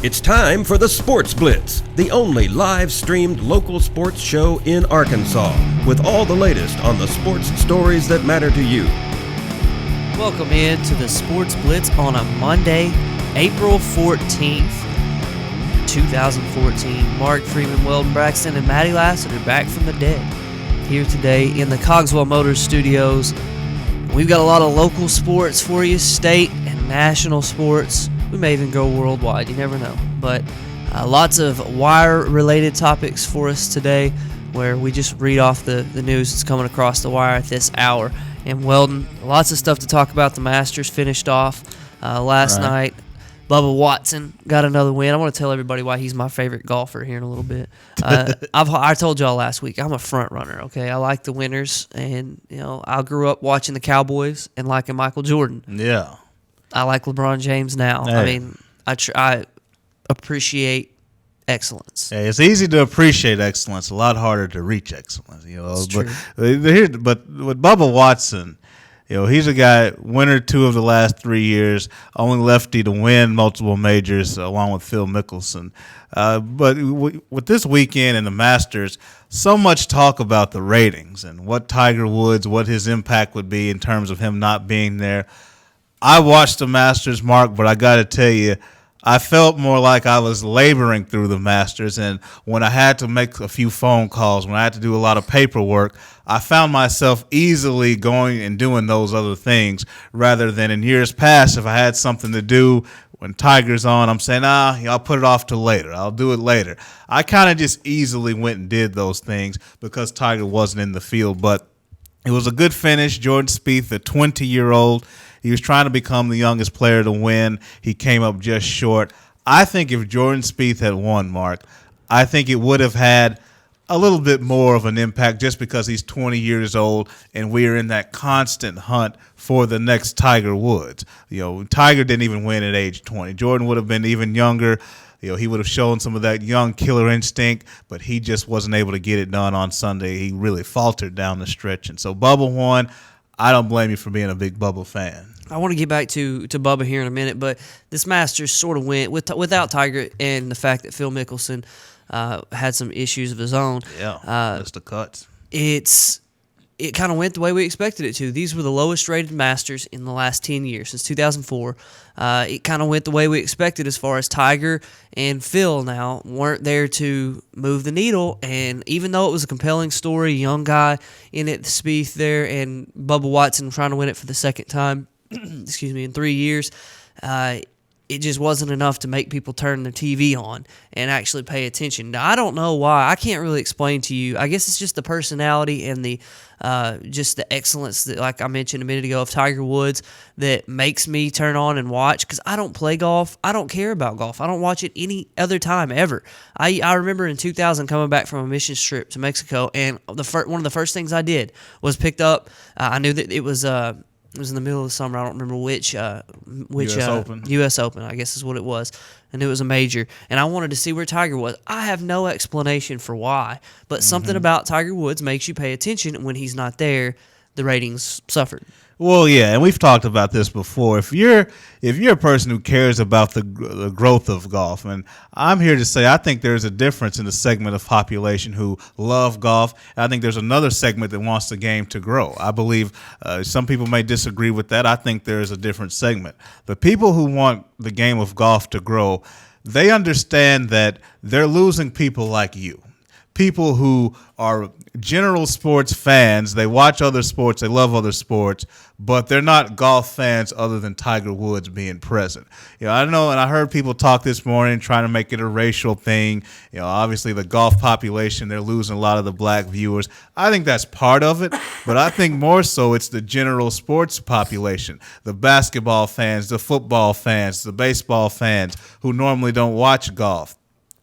It's time for the Sports Blitz, the only live-streamed local sports show in Arkansas, with all the latest on the sports stories that matter to you. Welcome in to the Sports Blitz on a Monday, April 14th, 2014. Mark Freeman, Weldon Braxton, and Maddie Lassiter back from the dead here today in the Cogswell Motors studios. We've got a lot of local sports for you, state and national sports. We may even go worldwide, you never know. But lots of wire-related topics for us today, where we just read off the news that's coming across the wire at this hour. And Weldon, lots of stuff to talk about. The Masters finished off last night. Bubba Watson got another win. I want to tell everybody why he's my favorite golfer here in a little bit. I told y'all last week, I'm a front runner, okay? I like the winners, and I grew up watching the Cowboys and liking Michael Jordan. Yeah. I like LeBron James now. Hey. I mean, I appreciate excellence. Hey, it's easy to appreciate excellence, a lot harder to reach excellence. It's but true. But with Bubba Watson, he's a guy, winner 2 of the last 3 years, only lefty to win multiple majors, along with Phil Mickelson. But with this weekend and the Masters, so much talk about the ratings and what Tiger Woods, what his impact would be in terms of him not being there. I watched the Masters, Mark, but I got to tell you, I felt more like I was laboring through the Masters, and when I had to make a few phone calls, when I had to do a lot of paperwork, I found myself easily going and doing those other things rather than in years past. If I had something to do when Tiger's on, I'm saying, I'll put it off till later. I'll do it later. I kind of just easily went and did those things because Tiger wasn't in the field, but it was a good finish. Jordan Spieth, the 20-year-old, he was trying to become the youngest player to win. He came up just short. I think if Jordan Spieth had won, Mark, I think it would have had a little bit more of an impact just because he's 20 years old and we're in that constant hunt for the next Tiger Woods. Tiger didn't even win at age 20. Jordan would have been even younger. He would have shown some of that young killer instinct, but he just wasn't able to get it done on Sunday. He really faltered down the stretch. And so Bubba won. I don't blame you for being a big Bubba fan. I want to get back to Bubba here in a minute, but this Masters sort of went without Tiger and the fact that Phil Mickelson had some issues of his own. Yeah, that's the cuts. It kind of went the way we expected it to. These were the lowest rated Masters in the last 10 years, since 2004. It kind of went the way we expected as far as Tiger and Phil now weren't there to move the needle. And even though it was a compelling story, young guy in it, Spieth there, and Bubba Watson trying to win it for the second time, in 3 years, it just wasn't enough to make people turn their TV on and actually pay attention. Now, I don't know why. I can't really explain to you. I guess it's just the personality and the just the excellence that, like I mentioned a minute ago, of Tiger Woods that makes me turn on and watch, because I don't play golf. I don't care about golf. I don't watch it any other time ever. I remember in 2000 coming back from a mission trip to Mexico, and one of the first things I did was picked up. I knew that it was in the middle of the summer. I don't remember which U.S. Open, I guess is what it was. And it was a major. And I wanted to see where Tiger was. I have no explanation for why, but something about Tiger Woods makes you pay attention, and when he's not there, the ratings suffered. Well, yeah, and we've talked about this before. If you're a person who cares about the growth of golf, and I'm here to say I think there's a difference in the segment of population who love golf, and I think there's another segment that wants the game to grow. I believe some people may disagree with that. I think there's a different segment. The people who want the game of golf to grow, they understand that they're losing people like you. People who are general sports fans, they watch other sports, they love other sports, but they're not golf fans other than Tiger Woods being present. I know, and I heard people talk this morning trying to make it a racial thing. Obviously the golf population, they're losing a lot of the black viewers. I think that's part of it, but I think more so it's the general sports population, the basketball fans, the football fans, the baseball fans who normally don't watch golf.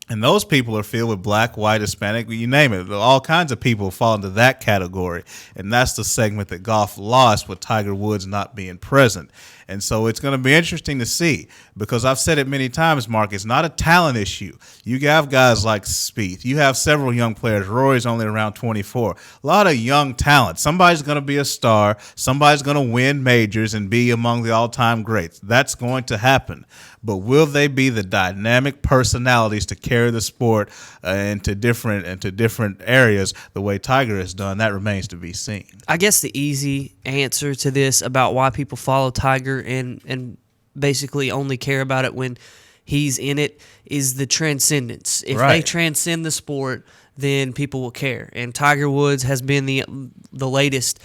And those people are filled with black, white, Hispanic, you name it. All kinds of people fall into that category. And that's the segment that golf lost with Tiger Woods not being present. And so it's going to be interesting to see, because I've said it many times, Mark, it's not a talent issue. You have guys like Spieth. You have several young players. Rory's only around 24. A lot of young talent. Somebody's going to be a star. Somebody's going to win majors and be among the all-time greats. That's going to happen. But will they be the dynamic personalities to carry the sport into different areas the way Tiger has done? That remains to be seen. I guess the easy answer to this about why people follow Tiger and basically only care about it when he's in it is the transcendence. If they transcend the sport, then people will care. And Tiger Woods has been the latest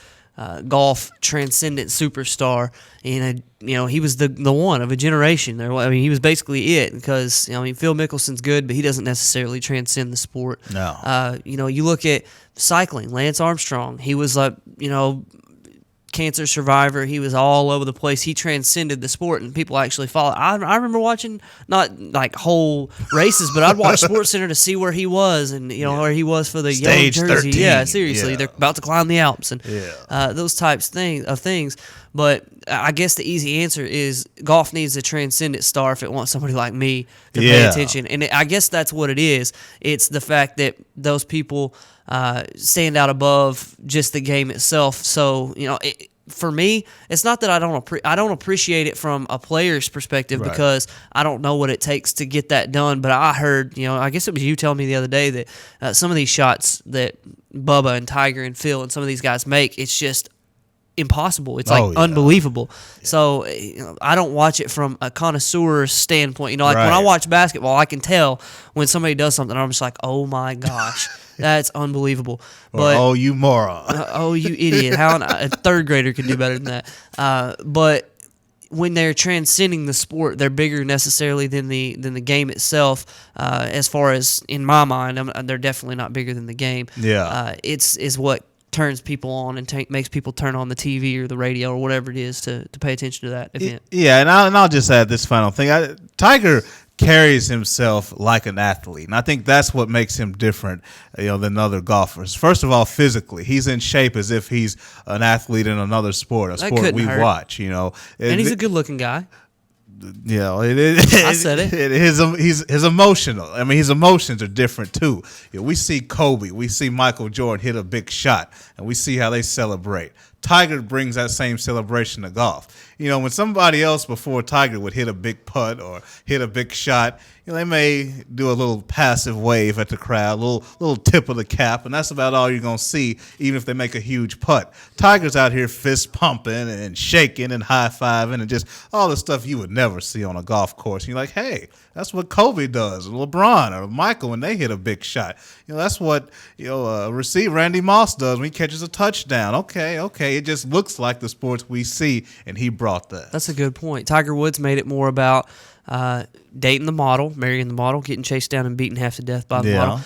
golf transcendent superstar, and he was the one of a generation. I mean, he was basically it, because Phil Mickelson's good, but he doesn't necessarily transcend the sport. No. You look at cycling. Lance Armstrong, he was cancer survivor. He was all over the place. He transcended the sport, and people actually followed. I remember watching, not like whole races, but I'd watch SportsCenter to see where he was, and where he was for the Stage yellow jersey. 13. Yeah, seriously, they're about to climb the Alps, and those types of things. But I guess the easy answer is golf needs a transcendent star if it wants somebody like me to pay attention, and I guess that's what it is. It's the fact that those people stand out above just the game itself. So for me, it's not that I don't appreciate it from a player's perspective, because I don't know what it takes to get that done. But I heard, I guess it was you telling me the other day that some of these shots that Bubba and Tiger and Phil and some of these guys make, it's just impossible. It's unbelievable. Yeah. So I don't watch it from a connoisseur standpoint. When I watch basketball, I can tell when somebody does something. I'm just like, oh my gosh, that's unbelievable. But oh, you moron! Oh, you idiot! How a third grader could do better than that? But when they're transcending the sport, they're bigger necessarily than the game itself. As far as in my mind, they're definitely not bigger than the game. Yeah, it's what turns people on and makes people turn on the TV or the radio or whatever it is to pay attention to that event. Yeah, and I'll just add this final thing. Tiger carries himself like an athlete, and I think that's what makes him different, than other golfers. First of all, physically, he's in shape as if he's an athlete in another sport, we watch. And he's a good-looking guy. I said it. His emotional. I mean, his emotions are different too. We see Kobe, we see Michael Jordan hit a big shot, and we see how they celebrate. Tiger brings that same celebration to golf. When somebody else before Tiger would hit a big putt or hit a big shot, they may do a little passive wave at the crowd, a little tip of the cap, and that's about all you're going to see, even if they make a huge putt. Tiger's out here fist pumping and shaking and high-fiving and just all the stuff you would never see on a golf course. And you're like, hey, that's what Kobe does, or LeBron, or Michael when they hit a big shot. That's what receiver Randy Moss does when he catches a touchdown. Okay. It just looks like the sports we see, and he brought that. That's a good point. Tiger Woods made it more about dating the model, marrying the model, getting chased down and beaten half to death by the model,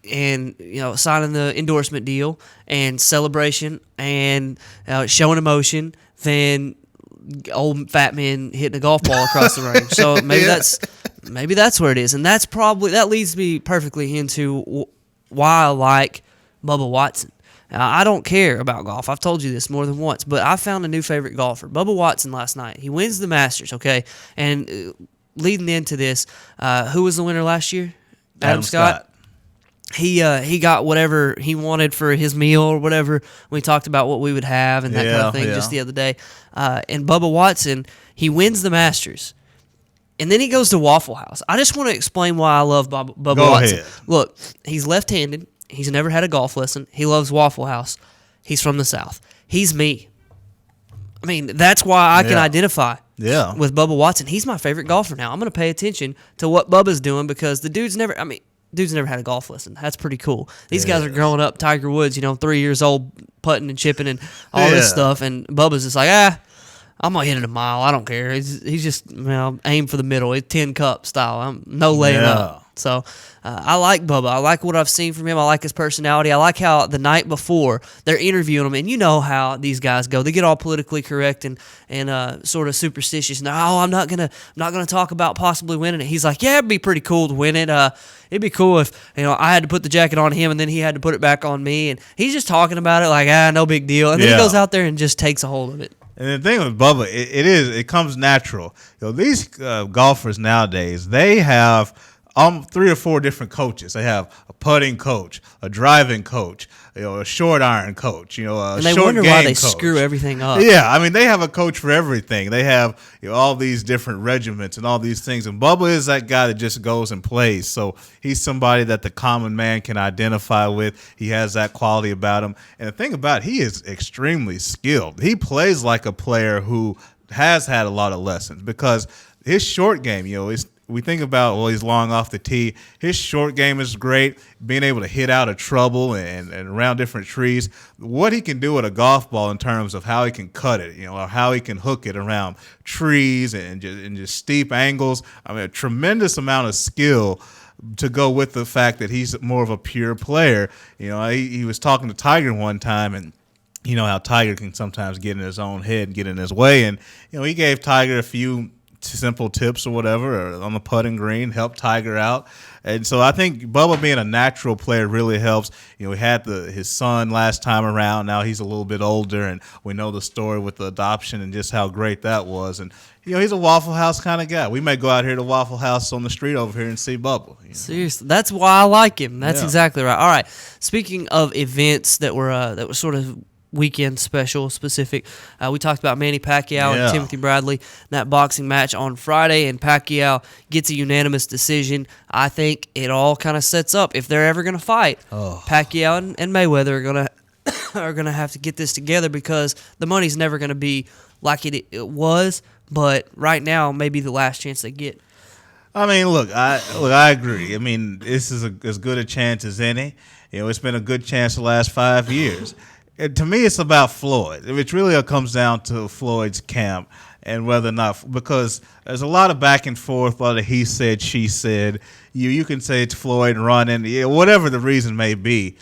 and signing the endorsement deal and celebration and showing emotion than old fat men hitting a golf ball across the range. So maybe that's where it is, and that leads me perfectly into why I like Bubba Watson. I don't care about golf. I've told you this more than once, but I found a new favorite golfer, Bubba Watson, last night. He wins the Masters, okay? And leading into this, who was the winner last year? Adam Scott. He got whatever he wanted for his meal or whatever. We talked about what we would have and that kind of thing just the other day. And Bubba Watson, he wins the Masters. And then he goes to Waffle House. I just want to explain why I love Bubba Watson. Ahead. Look, he's left-handed. He's never had a golf lesson. He loves Waffle House. He's from the South. He's me. I mean, that's why I can identify with Bubba Watson. He's my favorite golfer now. I'm going to pay attention to what Bubba's doing because the dude's never had a golf lesson. That's pretty cool. These guys are growing up. Tiger Woods, 3 years old, putting and chipping and all this stuff. And Bubba's just like, I'm going to hit it a mile. I don't care. He's just, aim for the middle. It's 10 cup style. No laying up. So I like Bubba. I like what I've seen from him. I like his personality. I like how the night before they're interviewing him, and you know how these guys go. They get all politically correct and sort of superstitious. No, I'm not gonna talk about possibly winning it. He's like, yeah, it'd be pretty cool to win it. It'd be cool if I had to put the jacket on him and then he had to put it back on me. And he's just talking about it like no big deal. And then he goes out there and just takes a hold of it. And the thing with Bubba, it comes natural. These golfers nowadays, they have 3 or 4 different coaches. They have a putting coach, a driving coach, a short iron coach, a and they short wonder game why they coach. screw everything up. Yeah, I mean they have a coach for everything. They have all these different regiments and all these things. And Bubba is that guy that just goes and plays. So he's somebody that the common man can identify with. He has that quality about him. And the thing about it, he is extremely skilled. He plays like a player who has had a lot of lessons because his short game, we think about, he's long off the tee. His short game is great, being able to hit out of trouble and around different trees. What he can do with a golf ball in terms of how he can cut it, or how he can hook it around trees and just steep angles. I mean, a tremendous amount of skill to go with the fact that he's more of a pure player. He was talking to Tiger one time, and you know how Tiger can sometimes get in his own head and get in his way. And, he gave Tiger a few simple tips or whatever on the putting green, help Tiger out. And so I think Bubba being a natural player really helps. He had his son last time around. Now he's a little bit older, and we know the story with the adoption and just how great that was. And, he's a Waffle House kind of guy. We may go out here to Waffle House on the street over here and see Bubba. Seriously, that's why I like him. That's exactly right. All right, speaking of events that were sort of weekend special specific. We talked about Manny Pacquiao and Timothy Bradley, that boxing match on Friday, and Pacquiao gets a unanimous decision. I think it all kind of sets up, if they're ever going to fight, Pacquiao and Mayweather are gonna have to get this together because the money's never going to be like it was, but right now may be the last chance they get. I mean, I agree. I mean, this is as good a chance as any. It's been a good chance the last 5 years. To me, it's about Floyd. It really comes down to Floyd's camp and whether or not, because there's a lot of back and forth, a lot of he said, she said. You can say it's Floyd running, whatever the reason may be.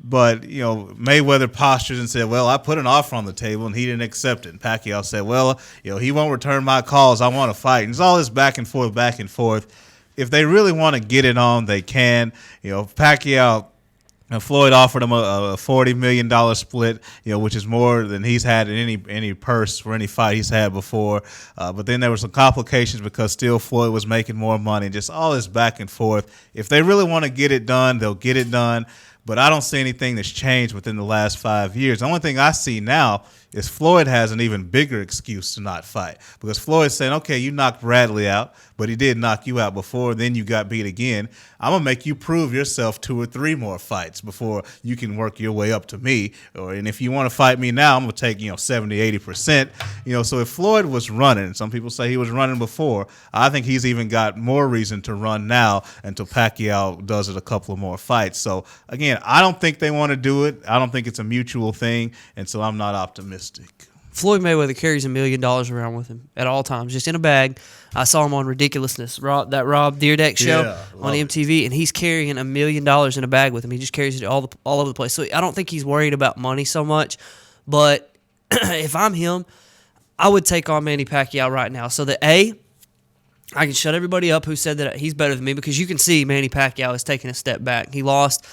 But, Mayweather postured and said, well, I put an offer on the table and he didn't accept it. And Pacquiao said, well, he won't return my calls. I want to fight. And it's all this back and forth. If they really want to get it on, they can. Pacquiao And Floyd offered him a $40 million split, which is more than he's had in any purse for any fight he's had before. But then there were some complications because still Floyd was making more money. Just all this back and forth. If they really want to get it done, they'll get it done. But I don't see anything that's changed within the last 5 years. The only thing I see now is Floyd has an even bigger excuse to not fight. Because Floyd's saying, okay, you knocked Bradley out, but he did knock you out before, then you got beat again. I'm going to make you prove yourself 2 or 3 more fights before you can work your way up to me. And if you want to fight me now, I'm going to take, 70, 80%. So if Floyd was running, some people say he was running before, I think he's even got more reason to run now until Pacquiao does it a couple of more fights. So, again, I don't think they want to do it. I don't think it's a mutual thing, and so I'm not optimistic. Floyd Mayweather carries $1 million around with him at all times, just in a bag. I saw him on Ridiculousness, that Rob Dyrdek show on MTV, and he's carrying $1 million in a bag with him. He just carries it all over the place. So I don't think he's worried about money so much. But if I'm him, I would take on Manny Pacquiao right now. So that I can shut everybody up who said that he's better than me, because you can see Manny Pacquiao is taking a step back. He lost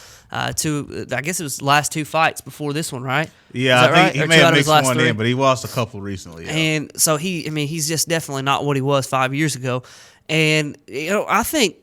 to, I guess it was the last 2 fights before this one, right? Yeah, I think right? He may have mixed one in, but he lost a couple recently. Yeah. And so he's just definitely not what he was 5 years ago. And, I think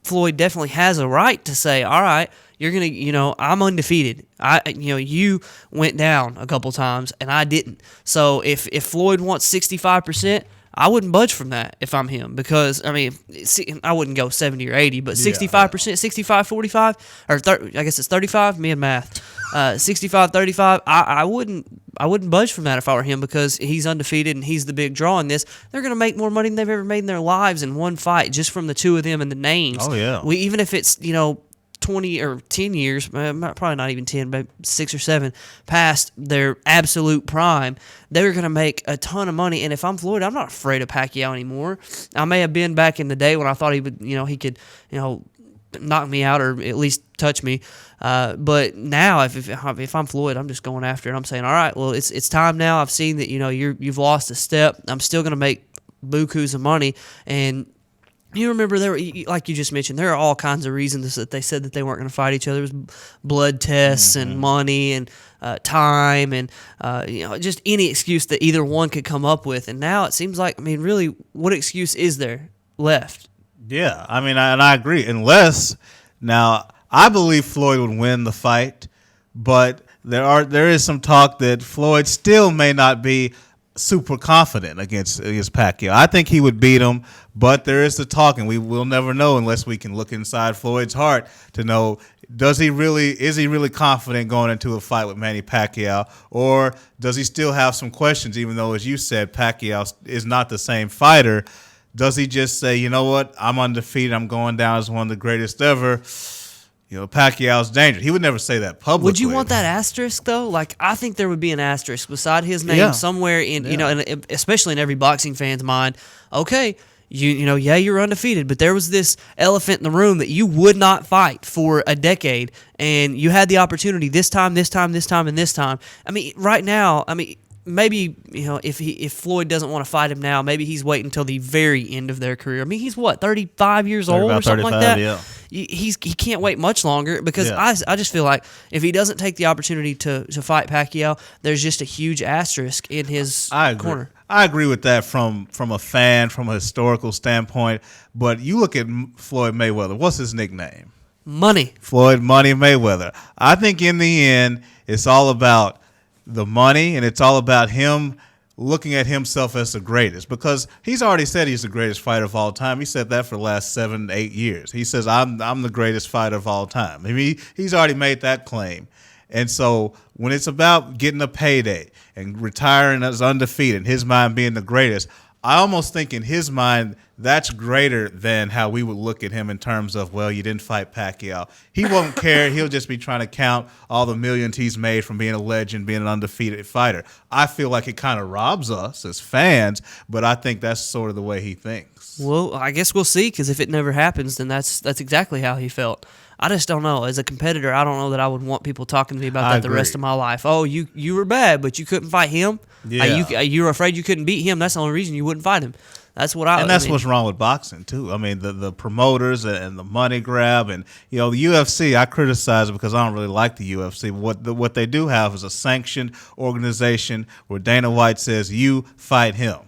Floyd definitely has a right to say, all right, you're going to, I'm undefeated. You went down a couple times and I didn't. So if Floyd wants 65%, I wouldn't budge from that if I'm him, because, I wouldn't go 70 or 80, but 65%, 65, 45, or 30, I guess it's 35, me and math, 65, 35, I wouldn't budge from that if I were him, because he's undefeated and he's the big draw in this. They're going to make more money than they've ever made in their lives in one fight, just from the 2 of them and the names. Oh, yeah. Even if it's, 20 or 10 years, probably not even 10, but 6 or 7 past their absolute prime, they're going to make a ton of money. And if I'm Floyd, I'm not afraid of Pacquiao anymore. I may have been back in the day when I thought he would, he could, knock me out or at least touch me. But now, if I'm Floyd, I'm just going after it. I'm saying, all right, well, it's time now. I've seen that you've lost a step. I'm still going to make bukus of money. And you remember, like you just mentioned, there are all kinds of reasons that they said that they weren't going to fight each other. It was blood tests and money and time and just any excuse that either one could come up with. And now it seems like, really, what excuse is there left? Yeah, I agree. Unless, now, I believe Floyd would win the fight, but there is some talk that Floyd still may not be super confident against Pacquiao. I think he would beat him, but there is the talk, and we'll never know unless we can look inside Floyd's heart to know, is he really confident going into a fight with Manny Pacquiao, or does he still have some questions, even though, as you said, Pacquiao is not the same fighter? Does he just say, you know what, I'm undefeated, I'm going down as one of the greatest ever? Pacquiao's dangerous. He would never say that publicly. Would you want that asterisk, though? Like, I think there would be an asterisk beside his name somewhere in, and especially in every boxing fan's mind. Okay, you're undefeated, but there was this elephant in the room that you would not fight for a decade, and you had the opportunity this time, and this time. Right now, maybe if Floyd doesn't want to fight him now, maybe he's waiting until the very end of their career. He's what, 35 years old or something like that? Yeah. He can't wait much longer because I just feel like if he doesn't take the opportunity to fight Pacquiao, there's just a huge asterisk in his corner. I agree with that from a fan, from a historical standpoint. But you look at Floyd Mayweather. What's his nickname? Money. Floyd Money Mayweather. I think in the end, it's all about the money, and it's all about him looking at himself as the greatest, because he's already said he's the greatest fighter of all time. He said that for the last 7-8 years. He says, I'm the greatest fighter of all time. He's already made that claim. And so when it's about getting a payday and retiring as undefeated, in his mind being the greatest, I almost think in his mind that's greater than how we would look at him in terms of, well, you didn't fight Pacquiao. He won't care. He'll just be trying to count all the millions he's made from being a legend, being an undefeated fighter. I feel like it kind of robs us as fans, but I think that's sort of the way he thinks. Well, I guess we'll see, because if it never happens, then that's exactly how he felt. I just don't know. As a competitor, I don't know that I would want people talking to me about that the rest of my life. Oh, you were bad, but you couldn't fight him? Yeah. You were afraid you couldn't beat him. That's the only reason you wouldn't fight him. That's what And that's what's wrong with boxing, too. The promoters and the money grab. And, the UFC, I criticize it because I don't really like the UFC. What they do have is a sanctioned organization where Dana White says, you fight him.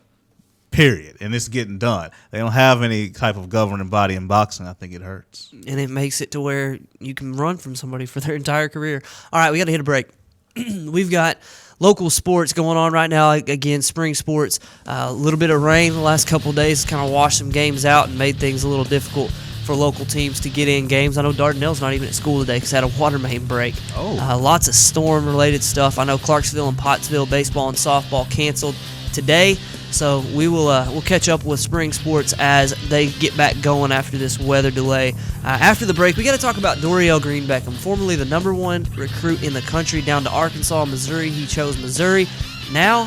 Period. And it's getting done. They don't have any type of governing body in boxing. I think it hurts. And it makes it to where you can run from somebody for their entire career. All right, we got to hit a break. We've got local sports going on right now. Again, spring sports. A little bit of rain the last couple of days kind of washed some games out and made things a little difficult for local teams to get in games. I know Dardanelle's not even at school today because they had a water main break. Lots of storm-related stuff. I know Clarksville and Pottsville baseball and softball canceled today. So we'll catch up with spring sports as they get back going after this weather delay. After the break, we got to talk about Doriel Green Beckham, formerly the #1 recruit in the country, down to Arkansas, Missouri. He chose Missouri. Now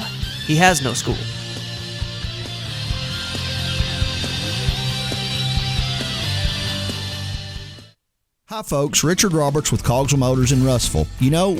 he has no school. Hi folks, Richard Roberts with Cogswell Motors in Russellville.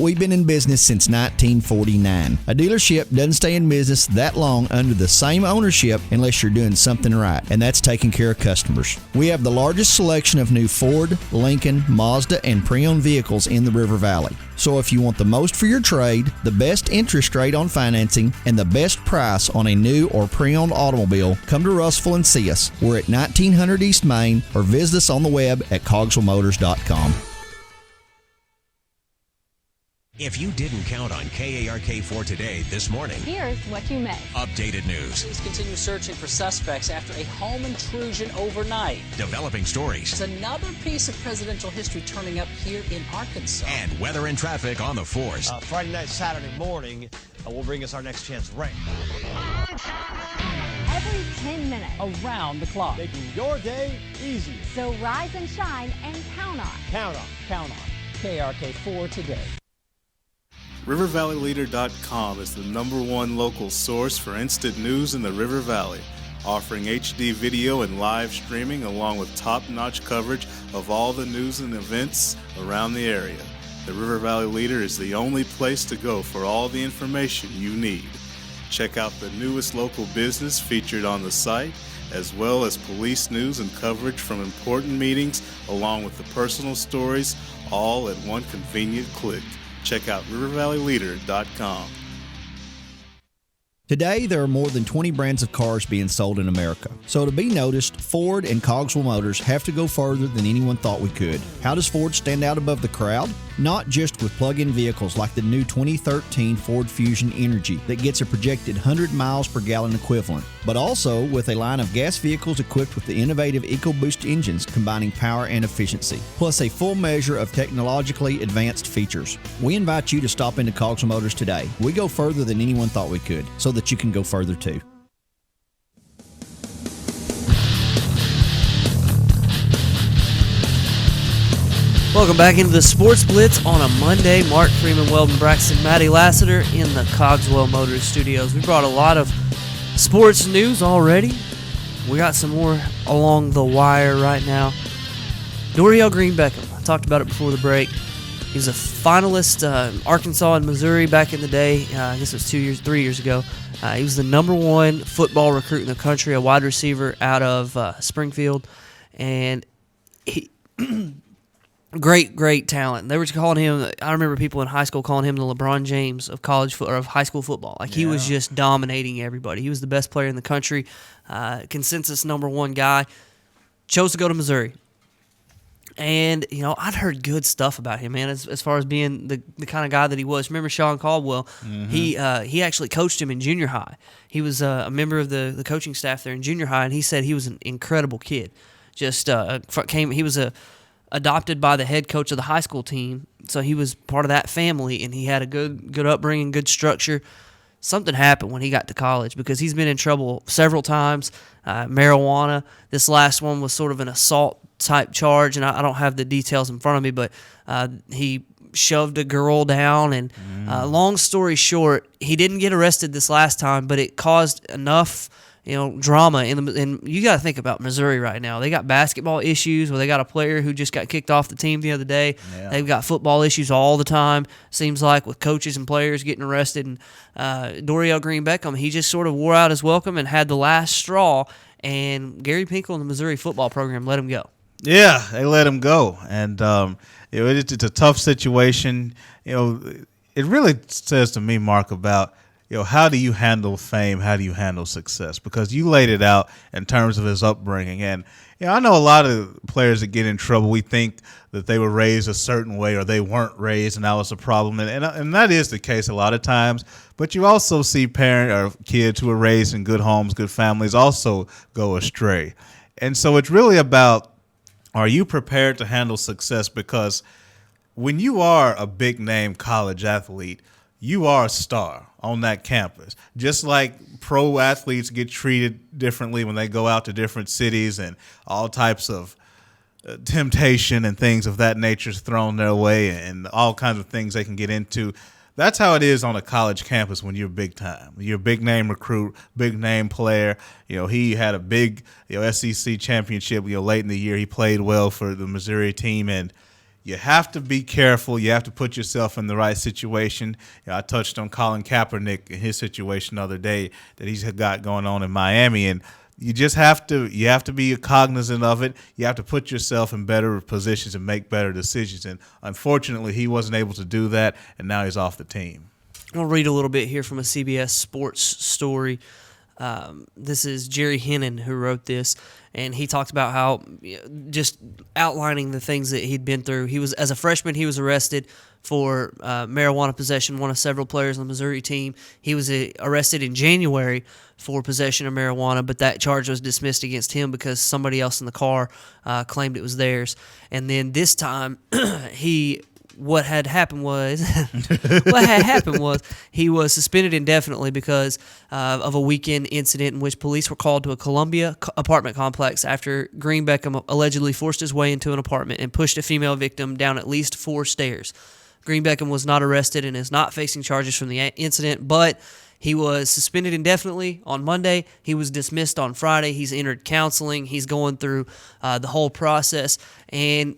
We've been in business since 1949. A dealership doesn't stay in business that long under the same ownership unless you're doing something right, and that's taking care of customers. We have the largest selection of new Ford, Lincoln, Mazda, and pre-owned vehicles in the River Valley. So if you want the most for your trade, the best interest rate on financing, and the best price on a new or pre-owned automobile, come to Russellville and see us. We're at 1900 East Main, or visit us on the web at cogswellmotors.com. If you didn't count on KARK4 today this morning, here's what you missed. Updated news. Police continue searching for suspects after a home intrusion overnight. Developing stories. There's another piece of presidential history turning up here in Arkansas. And weather and traffic on the force. Friday night, Saturday morning will bring us our next chance rain. Every 10 minutes. Around the clock. Making your day easier. So rise and shine and count on. Count on. Count on. KARK4 today. RiverValleyLeader.com is the #1 local source for instant news in the River Valley. offering HD video and live streaming along with top-notch coverage of all the news and events around the area. The River Valley Leader is the only place to go for all the information you need. Check out the newest local business featured on the site, as well as police news and coverage from important meetings, along with the personal stories, all at one convenient click. Check out rivervalleyleader.com. Today, there are more than 20 brands of cars being sold in America. So to be noticed, Ford and Cogswell Motors have to go further than anyone thought we could. How does Ford stand out above the crowd? Not just with plug-in vehicles like the new 2013 Ford Fusion Energy that gets a projected 100 miles per gallon equivalent, but also with a line of gas vehicles equipped with the innovative EcoBoost engines combining power and efficiency, plus a full measure of technologically advanced features. We invite you to stop into Cogswell Motors today. We go further than anyone thought we could, so that you can go further too. Welcome back into the Sports Blitz on a Monday. Mark Freeman, Weldon Braxton, Matty Lassiter in the Cogswell Motors studios. We brought a lot of sports news already. We got some more along the wire right now. Dorial Green Beckham. I talked about it before the break. He was a finalist, Arkansas and Missouri back in the day. I guess it was 3 years ago. He was the number one football recruit in the country, a wide receiver out of Springfield. And he... Great talent. They were calling him. I remember people in high school calling him the LeBron James of of high school football. He was just dominating everybody. He was the best player in the country, consensus number one guy. Chose to go to Missouri, and I'd heard good stuff about him, man. As far as being the kind of guy that he was. Remember Sean Caldwell? Mm-hmm. He actually coached him in junior high. He was a member of the coaching staff there in junior high, and he said he was an incredible kid. Just he was adopted by the head coach of the high school team, so he was part of that family, and he had a good upbringing, good structure. Something happened when he got to college because he's been in trouble several times. Marijuana. This last one was sort of an assault-type charge, and I don't have the details in front of me, but he shoved a girl down, and long story short, he didn't get arrested this last time, but it caused enough drama and you got to think about Missouri right now. They got basketball issues where they got a player who just got kicked off the team the other day. Yeah. They've got football issues all the time, seems like, with coaches and players getting arrested. And Dorial Green Beckham, he just sort of wore out his welcome and had the last straw, and Gary Pinkel and the Missouri football program let him go. Yeah, they let him go. And it's a tough situation. It really says to me, Mark, about how do you handle fame? How do you handle success? Because you laid it out in terms of his upbringing. And I know a lot of players that get in trouble, we think that they were raised a certain way or they weren't raised, and that was a problem. And that is the case a lot of times. But you also see parents or kids who are raised in good homes, good families also go astray. And so it's really about, are you prepared to handle success? Because when you are a big-name college athlete, you are a star on that campus. Just like pro athletes get treated differently when they go out to different cities and all types of temptation and things of that nature is thrown their way and all kinds of things they can get into. That's how it is on a college campus when you're big time. You're a big name recruit, big name player. He had a big SEC championship late in the year. He played well for the Missouri team, and you have to be careful. You have to put yourself in the right situation. I touched on Colin Kaepernick and his situation the other day that he's got going on in Miami, and you just have to be cognizant of it. You have to put yourself in better positions and make better decisions. And unfortunately, he wasn't able to do that, and now he's off the team. I'll read a little bit here from a CBS Sports story. This is Jerry Hennon who wrote this, and he talked about how, just outlining the things that he'd been through. As a freshman, he was arrested for marijuana possession, one of several players on the Missouri team. He was arrested in January for possession of marijuana, but that charge was dismissed against him because somebody else in the car claimed it was theirs. And then this time, what had happened was he was suspended indefinitely because of a weekend incident in which police were called to a Columbia apartment complex after Green Beckham allegedly forced his way into an apartment and pushed a female victim down at least 4 stairs. Green Beckham was not arrested and is not facing charges from the incident, but He was suspended indefinitely on Monday. He was dismissed on Friday. He's entered counseling. He's going through the whole process. And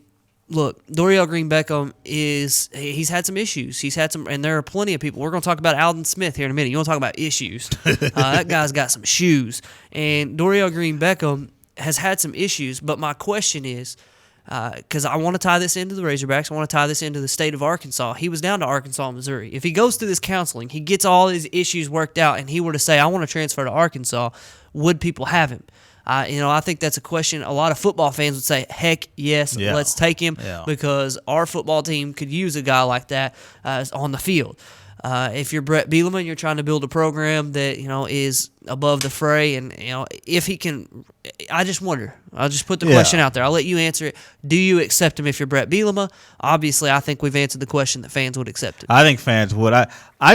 look, Dorial Green Beckham he's had some issues. And there are plenty of people. We're going to talk about Alden Smith here in a minute. You want to talk about issues. That guy's got some shoes. And Dorial Green Beckham has had some issues, but my question is, because I want to tie this into the Razorbacks, I want to tie this into the state of Arkansas. He was down to Arkansas, Missouri. If he goes through this counseling, he gets all his issues worked out, and he were to say, I want to transfer to Arkansas, would people have him? I think that's a question a lot of football fans would say, heck yes, let's take him, because our football team could use a guy like that on the field. If you're Brett Bielema, you're trying to build a program that is above the fray, and if he can, I just wonder. I'll just put the question out there. I'll let you answer it. Do you accept him if you're Brett Bielema? Obviously, I think we've answered the question that fans would accept it. I think fans would. I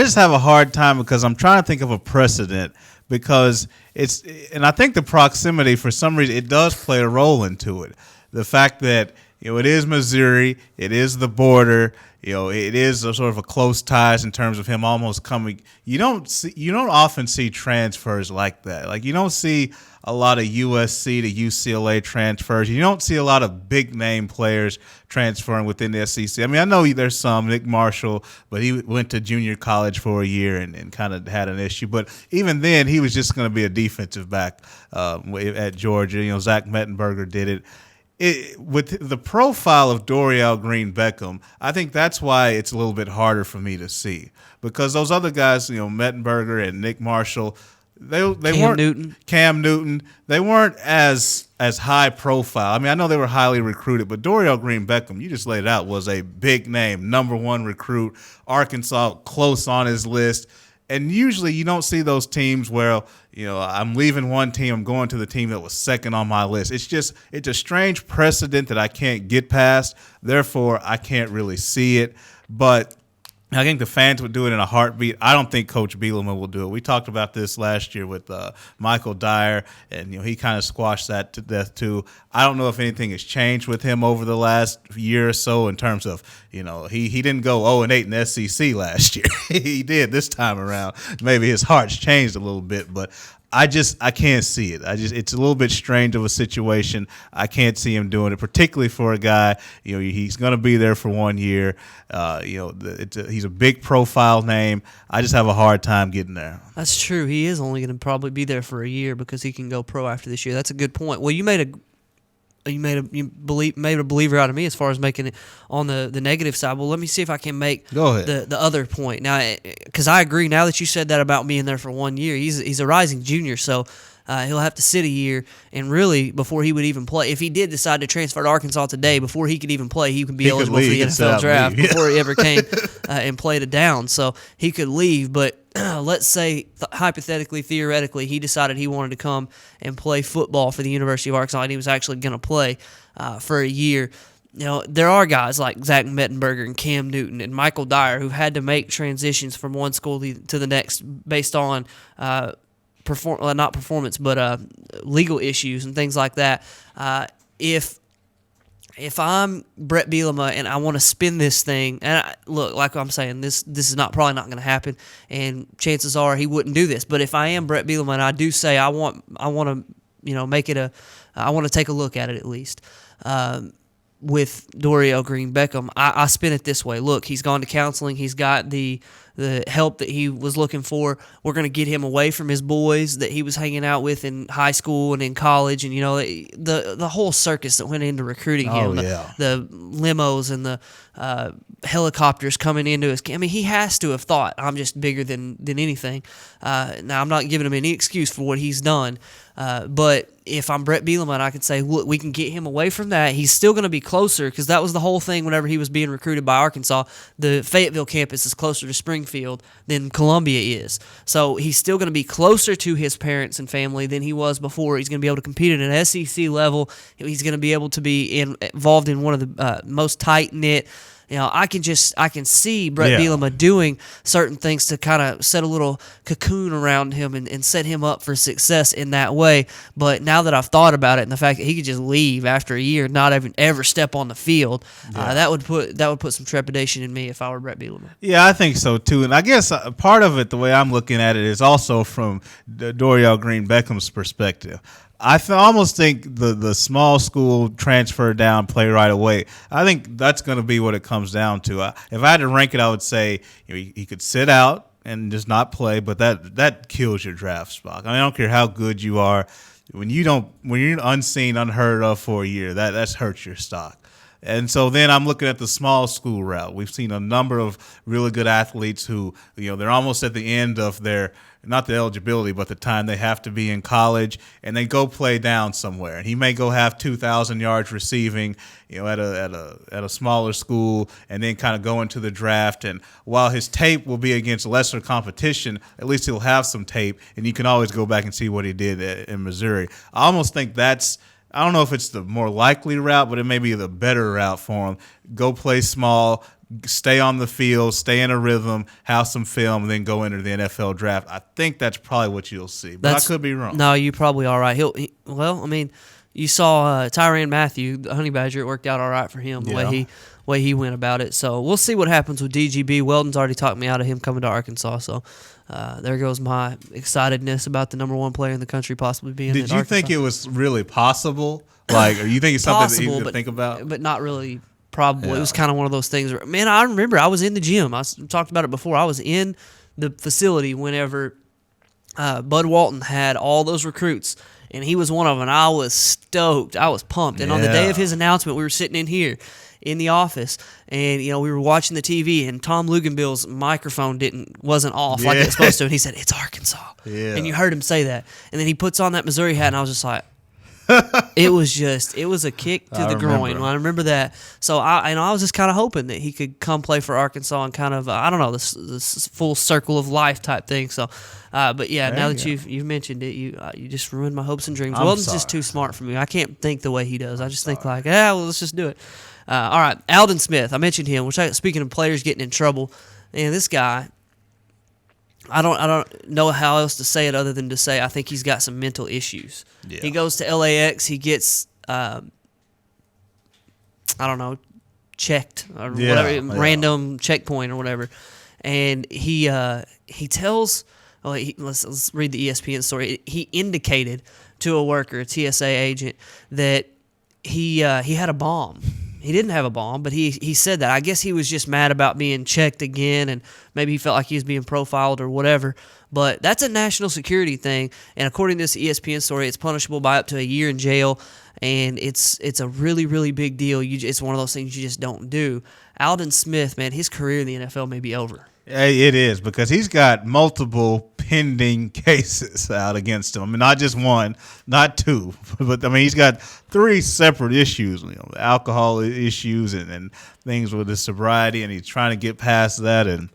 just have a hard time because I'm trying to think of a precedent, because and I think the proximity, for some reason, it does play a role into it. The fact that it is Missouri, it is the border. It is a sort of a close ties in terms of him almost coming. You don't often see transfers like that. Like, you don't see a lot of USC to UCLA transfers. You don't see a lot of big name players transferring within the SEC. I mean, I know there's some, Nick Marshall, but he went to junior college for a year and kind of had an issue. But even then, he was just going to be a defensive back at Georgia. Zach Mettenberger did it. With the profile of Dorial Green Beckham, I think that's why it's a little bit harder for me to see, because those other guys, Mettenberger and Nick Marshall, they weren't Cam Newton, they weren't as high profile. I mean, I know they were highly recruited, but Dorial Green Beckham, you just laid it out, was a big name, number one recruit, Arkansas close on his list. And usually you don't see those teams where, I'm leaving one team, I'm going to the team that was second on my list. It's a strange precedent that I can't get past. Therefore, I can't really see it. But I think the fans would do it in a heartbeat. I don't think Coach Bielema will do it. We talked about this last year with Michael Dyer, and he kind of squashed that to death too. I don't know if anything has changed with him over the last year or so in terms of, he didn't go 0-8 in the SEC last year. He did this time around. Maybe his heart's changed a little bit, but I can't see it. It's a little bit strange of a situation. I can't see him doing it, particularly for a guy. He's going to be there for 1 year. He's a big profile name. I just have a hard time getting there. That's true. He is only going to probably be there for a year because he can go pro after this year. That's a good point. Well, you made a believer out of me as far as making it on the negative side. Well, let me see if I can make the other point now, because I agree. Now that you said that about being there for 1 year, he's a rising junior, so he'll have to sit a year, and really before he would even play, if he did decide to transfer to Arkansas today, before he could even play, he could be eligible for the NFL draft before he ever came and played a down. So he could leave, but let's say hypothetically, theoretically, he decided he wanted to come and play football for the University of Arkansas, and he was actually going to play for a year. There are guys like Zach Mettenberger and Cam Newton and Michael Dyer who've had to make transitions from one school to the next based on not performance, but legal issues and things like that. If I'm Brett Bielema and I want to spin this thing, and look, like I'm saying, this is probably not going to happen, and chances are he wouldn't do this. But if I am Brett Bielema and I do say I want to make it I want to take a look at it at least. With Dorial Green Beckham, I spin it this way. Look, he's gone to counseling. He's got the help that he was looking for. We're going to get him away from his boys that he was hanging out with in high school and in college, and the whole circus that went into recruiting him. The limos and the helicopters coming into his. I mean, he has to have thought, I'm just bigger than anything. Now, I'm not giving him any excuse for what he's done, but if I'm Brett Bielema and I could say, look, we can get him away from that, he's still going to be closer, because that was the whole thing whenever he was being recruited by Arkansas. The Fayetteville campus is closer to Springfield than Columbia is. So he's still going to be closer to his parents and family than he was before. He's going to be able to compete at an SEC level. He's going to be able to be involved in one of the most tight-knit I can see Brett Bielema doing certain things to kind of set a little cocoon around him and set him up for success in that way. But now that I've thought about it, and the fact that he could just leave after a year, not even ever step on the field, that would put some trepidation in me if I were Brett Bielema. Yeah, I think so too. And I guess part of it, the way I'm looking at it, is also from Dorial Green Beckham's perspective. I almost think the small school transfer down, play right away. I think that's going to be what it comes down to. If I had to rank it, I would say he could sit out and just not play, but that kills your draft stock. I mean, I don't care how good you are. When you're unseen, unheard of for a year, that's hurts your stock. And so then I'm looking at the small school route. We've seen a number of really good athletes who, they're almost at the end of their, not the eligibility, but the time they have to be in college, and they go play down somewhere. And he may go have 2,000 yards receiving, at a smaller school, and then kind of go into the draft. And while his tape will be against lesser competition, at least he'll have some tape, and you can always go back and see what he did in Missouri. I almost think I don't know if it's the more likely route, but it may be the better route for him. Go play small, stay on the field, stay in a rhythm, have some film, and then go into the NFL draft. I think that's probably what you'll see, but I could be wrong. No, you probably are right. You saw Tyrann Mathieu, the Honey Badger. It worked out all right for him the way he went about it. So we'll see what happens with DGB. Weldon's already talked me out of him coming to Arkansas. So there goes my excitedness about the number one player in the country possibly being in Arkansas. Did you think it was really possible? Or you think it's something that you could think about? But not really probable. Yeah. It was kind of one of those things where, man, I remember I was in the gym. I talked about it before. I was in the facility whenever Bud Walton had all those recruits, and he was one of them. I was stoked. I was pumped. And on the day of his announcement, we were sitting in here in the office, and we were watching the TV, and Tom Luganbill's microphone wasn't off like it was supposed to, and he said, "It's Arkansas." Yeah. And you heard him say that. And then he puts on that Missouri hat, and I was just like, it was a kick to the groin. I remember that. So I was just kind of hoping that he could come play for Arkansas and kind of this full circle of life type thing. So, but yeah, now that you've mentioned it, you just ruined my hopes and dreams. Weldon's just too smart for me. I can't think the way he does. I just think let's just do it. All right, Aldon Smith. I mentioned him. Speaking of players getting in trouble, and this guy, I don't know how else to say it other than to say I think he's got some mental issues. Yeah. He goes to LAX. He gets, checked or whatever, random checkpoint or whatever, and he tells. Let's read the ESPN story. He indicated to a worker, a TSA agent, that he had a bomb. He didn't have a bomb, but he said that. I guess he was just mad about being checked again, and maybe he felt like he was being profiled or whatever. But that's a national security thing, and according to this ESPN story, it's punishable by up to a year in jail, and it's a really, really big deal. It's one of those things you just don't do. Aldon Smith, man, his career in the NFL may be over. It is, because he's got multiple pending cases out against him. I mean, not just one, not two, but he's got 3 separate issues, alcohol issues and things with his sobriety, and he's trying to get past that, and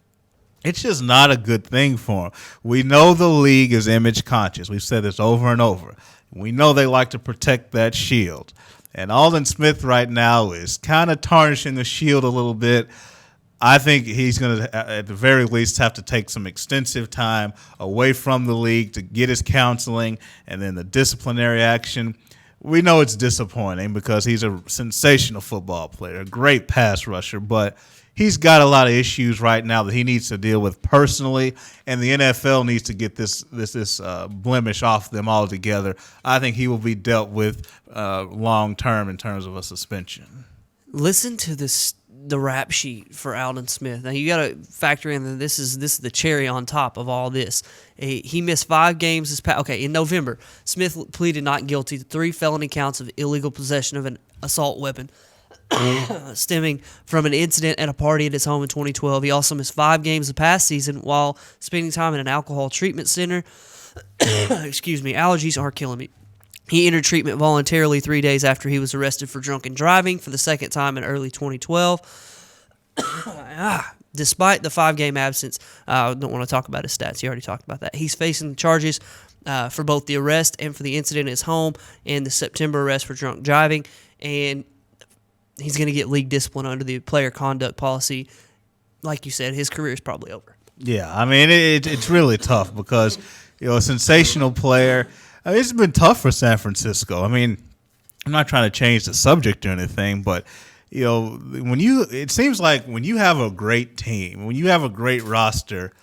it's just not a good thing for him. We know the league is image conscious. We've said this over and over. We know they like to protect that shield, and Aldon Smith right now is kind of tarnishing the shield a little bit. I think he's going to, at the very least, have to take some extensive time away from the league to get his counseling and then the disciplinary action. We know it's disappointing because he's a sensational football player, a great pass rusher, but he's got a lot of issues right now that he needs to deal with personally, and the NFL needs to get this blemish off them altogether. I think he will be dealt with long term in terms of a suspension. Listen to the rap sheet for Aldon Smith. Now you got to factor in that this is the cherry on top of all this. He missed 5 games this past. Okay, in November, Smith pleaded not guilty to 3 felony counts of illegal possession of an assault weapon, stemming from an incident at a party at his home in 2012. He also missed 5 games the past season while spending time in an alcohol treatment center. Excuse me, allergies are killing me. He entered treatment voluntarily 3 days after he was arrested for drunken driving for the second time in early 2012. Despite the 5-game absence, I don't want to talk about his stats. He already talked about that. He's facing charges for both the arrest and for the incident at his home and the September arrest for drunk driving. And he's going to get league discipline under the player conduct policy. Like you said, his career is probably over. Yeah, I mean, it's really tough because, a sensational player. I mean, it's been tough for San Francisco. I mean, I'm not trying to change the subject or anything, but, it seems like when you have a great team, when you have a great roster,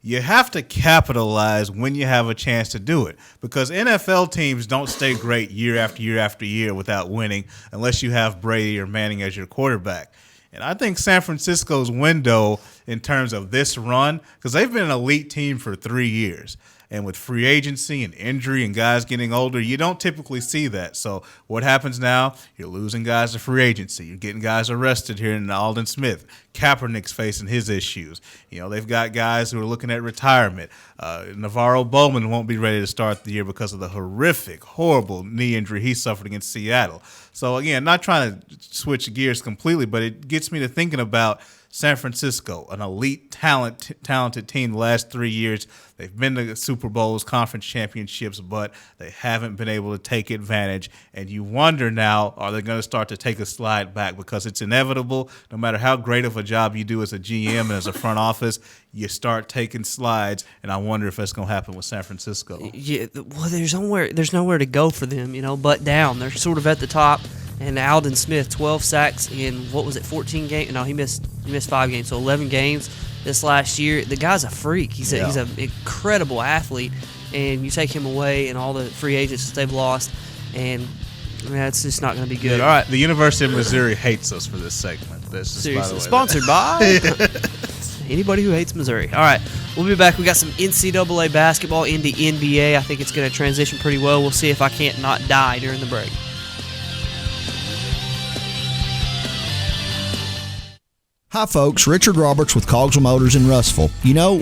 you have to capitalize when you have a chance to do it, because NFL teams don't stay great year after year after year without winning unless you have Brady or Manning as your quarterback. And I think San Francisco's window in terms of this run, because they've been an elite team for 3 years, and with free agency and injury and guys getting older, you don't typically see that. So what happens now? You're losing guys to free agency. You're getting guys arrested here in Aldon Smith. Kaepernick's facing his issues. They've got guys who are looking at retirement. Navarro Bowman won't be ready to start the year because of the horrible knee injury he suffered against Seattle. So, again, not trying to switch gears completely, but it gets me to thinking about San Francisco, an elite, talented team the last 3 years. They've been to Super Bowls, conference championships, but they haven't been able to take advantage. And you wonder now, are they going to start to take a slide back? Because it's inevitable. No matter how great of a job you do as a GM and as a front office, you start taking slides. And I wonder if that's going to happen with San Francisco. Yeah, well, there's nowhere to go for them, but down. They're sort of at the top. And Aldon Smith, 12 sacks in, 14 games? No, he missed 5 games, so 11 games this last year. The guy's a freak. He's an incredible athlete, and you take him away and all the free agents that they've lost, and it's just not going to be good. All right. The University of Missouri hates us for this segment. That's just, Seriously, by the way, sponsored by anybody who hates Missouri. All right, we'll be back. We got some NCAA basketball into NBA. I think it's going to transition pretty well. We'll see if I can't not die during the break. Hi folks, Richard Roberts with Cogswell Motors in Russellville.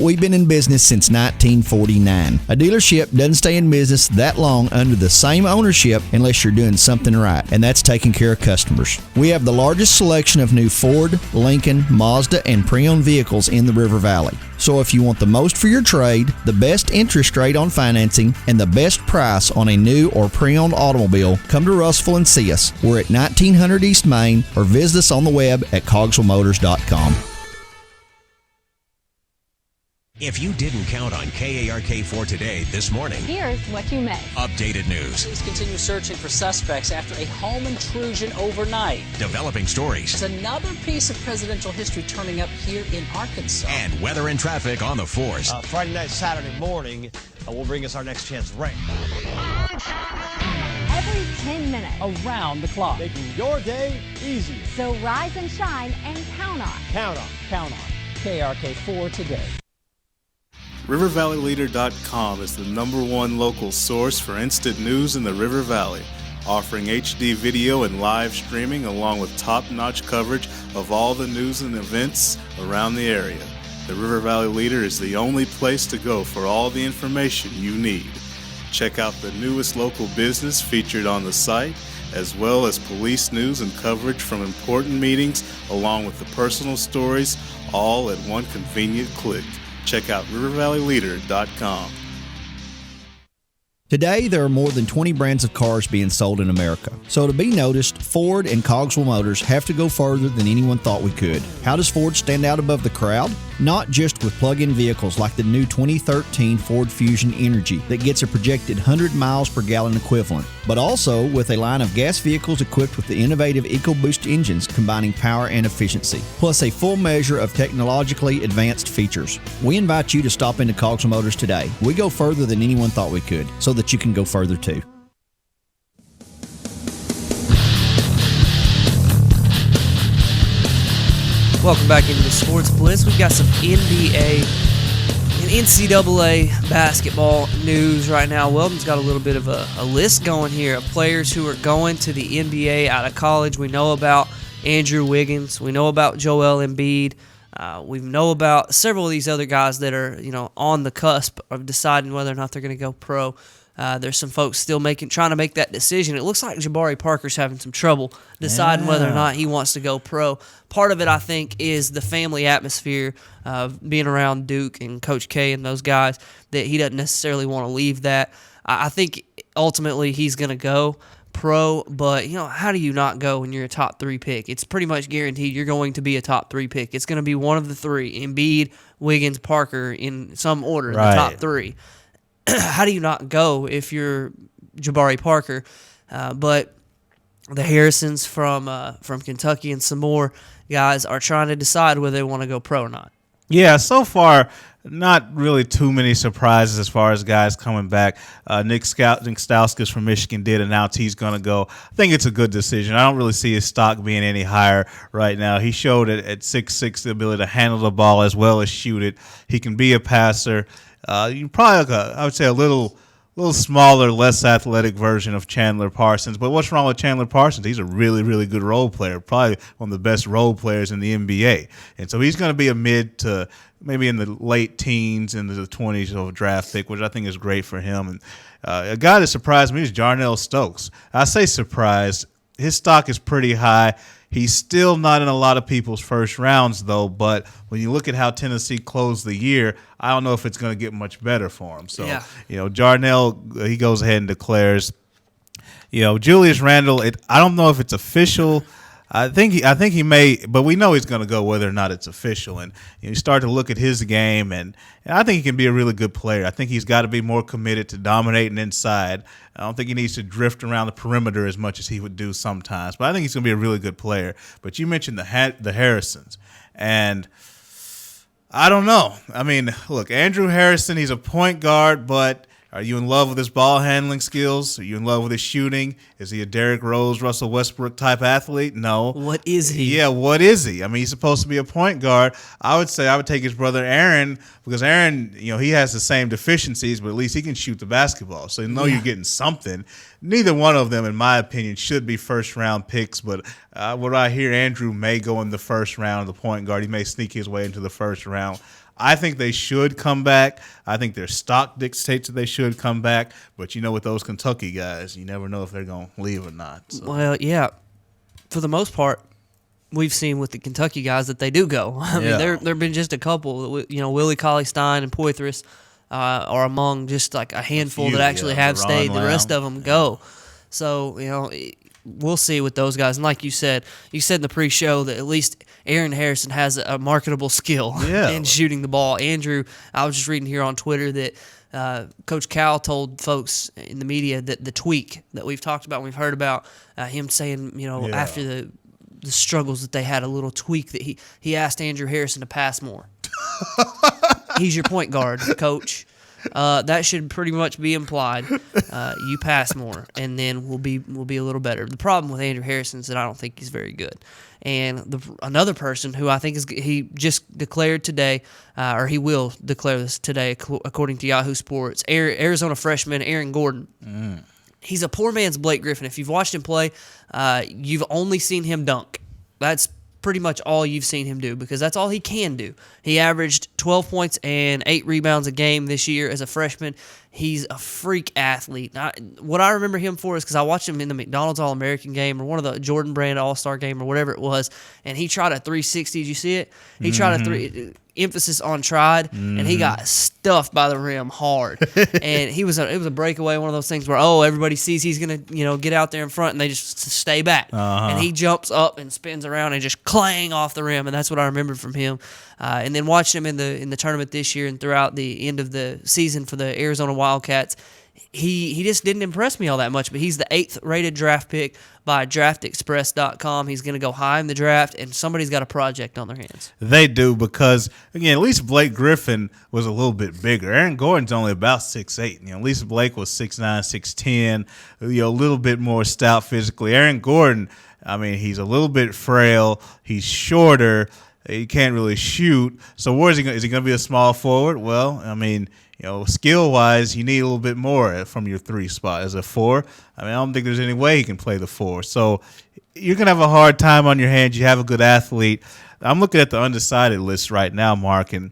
We've been in business since 1949. A dealership doesn't stay in business that long under the same ownership unless you're doing something right, and that's taking care of customers. We have the largest selection of new Ford, Lincoln, Mazda, and pre-owned vehicles in the River Valley. So if you want the most for your trade, the best interest rate on financing, and the best price on a new or pre-owned automobile, come to Russellville and see us. We're at 1900 East Main, or visit us on the web at cogswellmotors.com. If you didn't count on KARK4 today this morning, Here's what you missed. updated news, Police continue searching for suspects after a home intrusion overnight. developing stories, There's another piece of presidential history turning up here in Arkansas. and weather and traffic on the force. Friday night, Saturday morning will bring us our next chance rain. Every 10 minutes. Around the clock. Making your day easier. So rise and shine and count on. Count on. Count on KRK4 today. RiverValleyLeader.com is the #1 local source for instant news in the River Valley, offering HD video and live streaming along with top-notch coverage of all the news and events around the area. The River Valley Leader is the only place to go for all the information you need. Check out the newest local business featured on the site, as well as police news and coverage from important meetings, along with the personal stories, all at one convenient click. Check out RiverValleyLeader.com. Today, there are more than 20 brands of cars being sold in America. So to be noticed, Ford and Cogswell Motors have to go further than anyone thought we could. How does Ford stand out above the crowd? Not just with plug-in vehicles like the new 2013 Ford Fusion Energy that gets a projected 100 miles per gallon equivalent, but also with a line of gas vehicles equipped with the innovative EcoBoost engines combining power and efficiency, plus a full measure of technologically advanced features. We invite you to stop into Cogswell Motors today. We go further than anyone thought we could, so that you can go further too. Welcome back into the Sports Blitz. We've got some NBA and NCAA basketball news right now. Weldon's got a little bit of a list going here of players who are going to the NBA out of college. We know about Andrew Wiggins. We know about Joel Embiid. We know about several of these other guys that are, on the cusp of deciding whether or not they're going to go pro. There's some folks still trying to make that decision. It looks like Jabari Parker's having some trouble deciding whether or not he wants to go pro. Part of it, I think, is the family atmosphere of being around Duke and Coach K and those guys, that he doesn't necessarily want to leave that. I think ultimately he's going to go, pro, but how do you not go when you're a top 3 pick? It's pretty much guaranteed you're going to be a top 3 pick. It's going to be one of the three: Embiid, Wiggins, Parker, in some order in the top 3. How do you not go if you're Jabari Parker? But the Harrisons from Kentucky and some more guys are trying to decide whether they want to go pro or not. Yeah, so far, not really too many surprises as far as guys coming back. Nick Stauskas from Michigan did announce he's going to go. I think it's a good decision. I don't really see his stock being any higher right now. He showed at 6'6" the ability to handle the ball as well as shoot it. He can be a passer. You probably, I would say, a little smaller, less athletic version of Chandler Parsons. But what's wrong with Chandler Parsons? He's a really, really good role player, probably one of the best role players in the NBA. And so he's going to be a mid to maybe in the late teens, into the 20s of a draft pick, which I think is great for him. And a guy that surprised me is Jarnell Stokes. I say surprised. His stock is pretty high. He's still not in a lot of people's first rounds, though. But when you look at how Tennessee closed the year, I don't know if it's going to get much better for him. So, Jarnell, he goes ahead and declares. Julius Randle, I don't know if it's official. I think he may, but we know he's going to go whether or not it's official. And you start to look at his game, and I think he can be a really good player. I think he's got to be more committed to dominating inside. I don't think he needs to drift around the perimeter as much as he would do sometimes. But I think he's going to be a really good player. But you mentioned the Harrisons, and I don't know. I mean, look, Andrew Harrison, he's a point guard, but are you in love with his ball handling skills? Are you in love with his shooting? Is he a Derrick Rose, Russell Westbrook type athlete? No. What is he? Yeah, what is he? I mean, he's supposed to be a point guard. I would say I would take his brother Aaron, because Aaron, he has the same deficiencies, but at least he can shoot the basketball. So you're getting something. Neither one of them, in my opinion, should be first-round picks, but what I hear, Andrew may go in the first round, the point guard. He may sneak his way into the first round. I think they should come back. I think their stock dictates that they should come back. But, with those Kentucky guys, you never know if they're going to leave or not. So. Well, yeah. For the most part, we've seen with the Kentucky guys that they do go. I mean, there have been just a couple. Willie Cauley-Stein and Poitras are among just like a handful that actually have stayed. The rest of them go. So, we'll see with those guys. And like you said in the pre-show that at least Aaron Harrison has a marketable skill in shooting the ball. Andrew, I was just reading here on Twitter that Coach Cal told folks in the media that the tweak that we've talked about, we've heard about him saying, after the struggles that they had, a little tweak that he asked Andrew Harrison to pass more. He's your point guard, coach. That should pretty much be implied. You pass more, and then we'll be a little better. The problem with Andrew Harrison is that I don't think he's very good. And another person who I think he just declared today, or he will declare this today, according to Yahoo Sports, Arizona freshman Aaron Gordon. He's a poor man's Blake Griffin. If you've watched him play, you've only seen him dunk. That's pretty much all you've seen him do, because that's all he can do. He averaged 12 points and 8 rebounds a game this year as a freshman. He's a freak athlete. What I remember him for is because I watched him in the McDonald's All-American game or one of the Jordan Brand All-Star game or whatever it was, and he tried a 360. Did you see it? He tried a emphasis on tried, and he got stuffed by the rim hard. And it was a breakaway, one of those things where everybody sees he's gonna get out there in front, and they just stay back. And he jumps up and spins around and just clang off the rim, and that's what I remembered from him. And then watching him in the tournament this year and throughout the end of the season for the Arizona Wildcats, he just didn't impress me all that much. But he's the 8th rated draft pick by DraftExpress.com. He's going to go high in the draft, and somebody's got a project on their hands. They do, because, again, at least Blake Griffin was a little bit bigger. Aaron Gordon's only about 6'8". At least Blake was 6'9", 6'10", a little bit more stout physically. Aaron Gordon, I mean, he's a little bit frail. He's shorter. He can't really shoot. So where is he going? Is he going to be a small forward? Well, I mean, skill-wise, you need a little bit more from your 3 spot. As a 4, I mean, I don't think there's any way he can play the 4. So you're going to have a hard time on your hands. You have a good athlete. I'm looking at the undecided list right now, Mark, and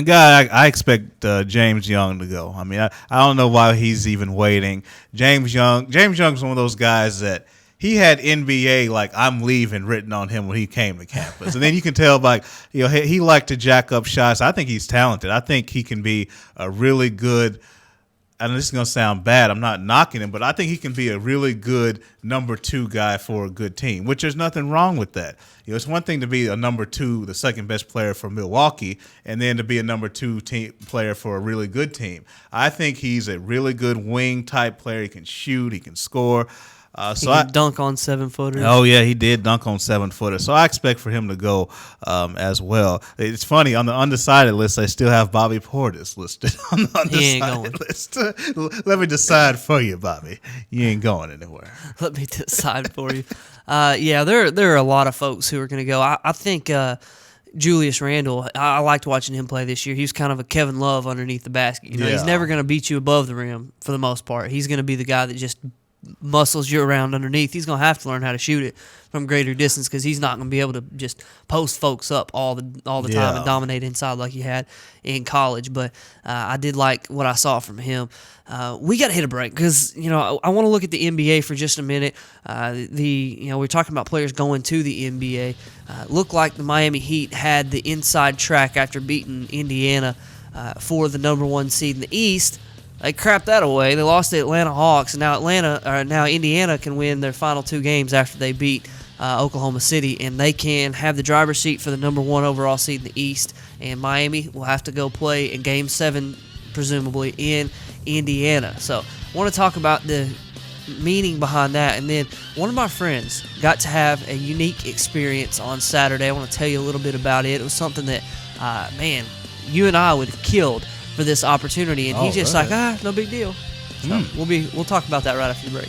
guy, I expect James Young to go. I mean, I don't know why he's even waiting. James Young's one of those guys that he had NBA, like, I'm leaving written on him when he came to campus. And then you can tell, like, he liked to jack up shots. I think he's talented. I think he can be a really good and this is going to sound bad, I'm not knocking him, but I think he can be a really good number 2 guy for a good team, which there's nothing wrong with that. It's one thing to be a number 2, the second best player for Milwaukee, and then to be a number 2 team player for a really good team. I think he's a really good wing type player. He can shoot, he can score. He can dunk on 7-footers. Oh, yeah, he did dunk on 7-footers. So I expect for him to go as well. It's funny, on the undecided list, they still have Bobby Portis listed on the undecided list. Let me decide for you, Bobby. You ain't going anywhere. Let me decide for you. Yeah, there are a lot of folks who are going to go. I think Julius Randle, I liked watching him play this year. He was kind of a Kevin Love underneath the basket. He's never going to beat you above the rim for the most part. He's going to be the guy that just muscles you around underneath. He's going to have to learn how to shoot it from greater distance because he's not going to be able to just post folks up all the time and dominate inside like he had in college. But I did like what I saw from him. We got to hit a break because I want to look at the NBA for just a minute. We're talking about players going to the NBA. Looked like the Miami Heat had the inside track after beating Indiana for the number 1 seed in the East. They crapped that away. They lost the Atlanta Hawks, and now Indiana can win their final 2 games after they beat Oklahoma City, and they can have the driver's seat for the number 1 overall seed in the East. And Miami will have to go play in Game 7, presumably in Indiana. So I want to talk about the meaning behind that. And then one of my friends got to have a unique experience on Saturday. I want to tell you a little bit about it. It was something that, you and I would have killed for this opportunity, and he's just like, no big deal. So we'll talk about that right after the break.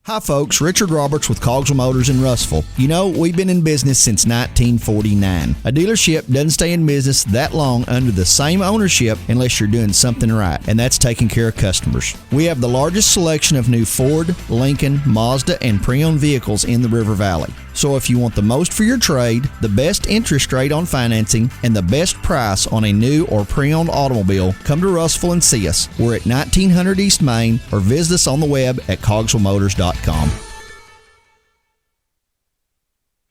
Hi folks, Richard Roberts with Cogswell Motors in Russellville. We've been in business since 1949. A dealership doesn't stay in business that long under the same ownership unless you're doing something right, and that's taking care of customers. We have the largest selection of new Ford, Lincoln, Mazda, and pre-owned vehicles in the River Valley. So if you want the most for your trade, the best interest rate on financing, and the best price on a new or pre-owned automobile, come to Russellville and see us. We're at 1900 East Main, or visit us on the web at cogswellmotors.com.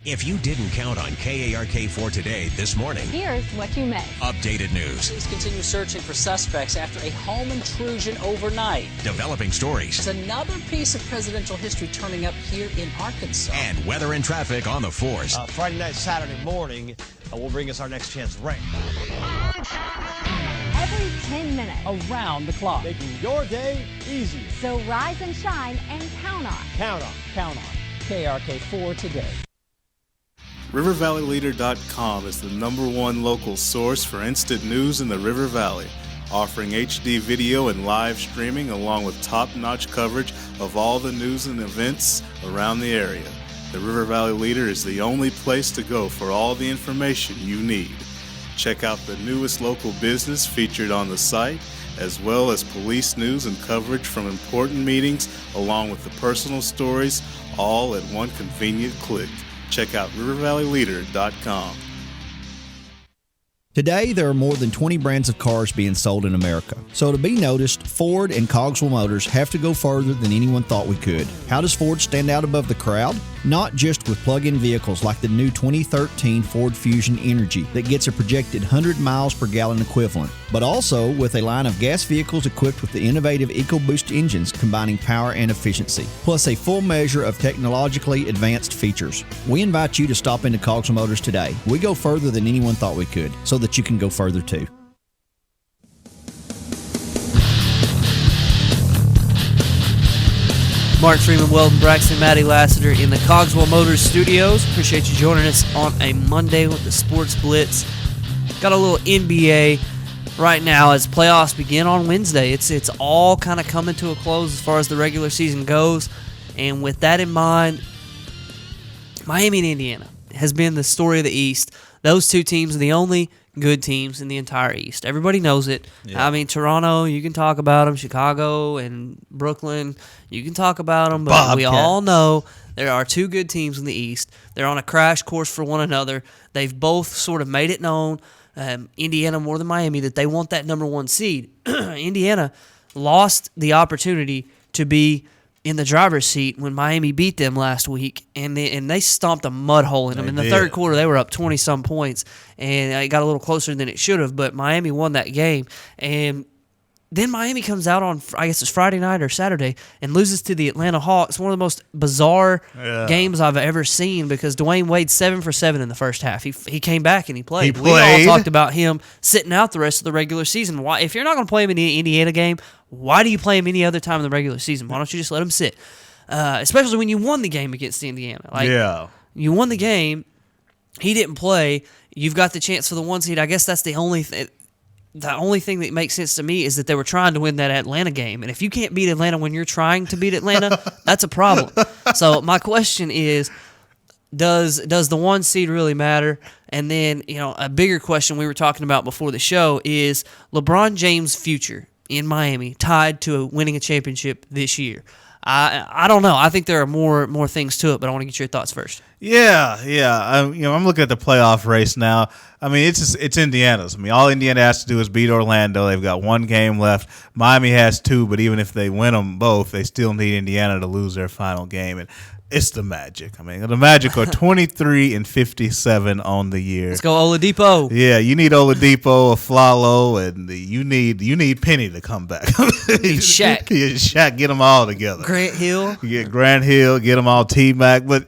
If you didn't count on KARK4 today this morning, Here's what you missed. updated news, Police continue searching for suspects after a home intrusion overnight. developing stories, It's another piece of presidential history turning up here in Arkansas. and weather and traffic on the force. Friday night, Saturday morning will bring us our next chance rain. Every 10 minutes. Around the clock. Making your day easier. So rise and shine and count on. Count on. Count on KRK4 today. RiverValleyLeader.com is the #1 local source for instant news in the River Valley, offering HD video and live streaming along with top-notch coverage of all the news and events around the area. The River Valley Leader is the only place to go for all the information you need. Check out the newest local business featured on the site, as well as police news and coverage from important meetings, along with the personal stories, all at one convenient click. Check out RiverValleyLeader.com. Today, there are more than 20 brands of cars being sold in America. So to be noticed, Ford and Cogswell Motors have to go further than anyone thought we could. How does Ford stand out above the crowd? Not just with plug-in vehicles like the new 2013 Ford Fusion Energy that gets a projected 100 miles per gallon equivalent, but also with a line of gas vehicles equipped with the innovative EcoBoost engines combining power and efficiency, plus a full measure of technologically advanced features. We invite you to stop into Cogswell Motors today. We go further than anyone thought we could, so that you can go further too. Mark Freeman, Weldon Braxton, Matty Lassiter in the Cogswell Motors studios. Appreciate you joining us on a Monday with the Sports Blitz. Got a little NBA right now as playoffs begin on Wednesday. It's all kind of coming to a close as far as the regular season goes. And with that in mind, Miami and Indiana has been the story of the East. Those two teams are the only good teams in the entire East. Everybody knows it. Yeah. I mean, Toronto, you can talk about them. Chicago and Brooklyn, you can talk about them. But we all know there are two good teams in the East. They're on a crash course for one another. They've both sort of made it known, Indiana more than Miami, that they want that number 1 seed. Indiana lost the opportunity to be in the driver's seat when Miami beat them last week, and they stomped a mud hole in them. In the third quarter, they were up 20-some points, and it got a little closer than it should have, but Miami won that game. And then Miami comes out on, I guess it's Friday night or Saturday, and loses to the Atlanta Hawks. One of the most bizarre games I've ever seen, because Dwayne Wade 7 for 7 in the first half. He came back and he played. We all talked about him sitting out the rest of the regular season. Why, if you're not going to play him in the Indiana game, why do you play him any other time in the regular season? Why don't you just let him sit? Especially when you won the game against Indiana. You won the game. He didn't play. You've got the chance for the 1 seed. I guess that's the only thing. The only thing that makes sense to me is that they were trying to win that Atlanta game. And if you can't beat Atlanta when you're trying to beat Atlanta, that's a problem. So my question is, does the 1 seed really matter? And then, a bigger question we were talking about before the show is LeBron James' future in Miami tied to winning a championship this year. I don't know. I think there are more things to it, but I want to get your thoughts first. Yeah. I'm looking at the playoff race now. I mean, it's Indiana's. I mean, all Indiana has to do is beat Orlando. They've got 1 game left. Miami has 2, but even if they win them both, they still need Indiana to lose their final game. And it's the Magic. I mean, the Magic are 23-57 on the year. Let's go Oladipo. Yeah, you need Oladipo, Aflalo, and you need Penny to come back. Need Shaq. Yeah, Shaq, get them all together. Grant Hill. Get Grant Hill, get them all T-Mac. But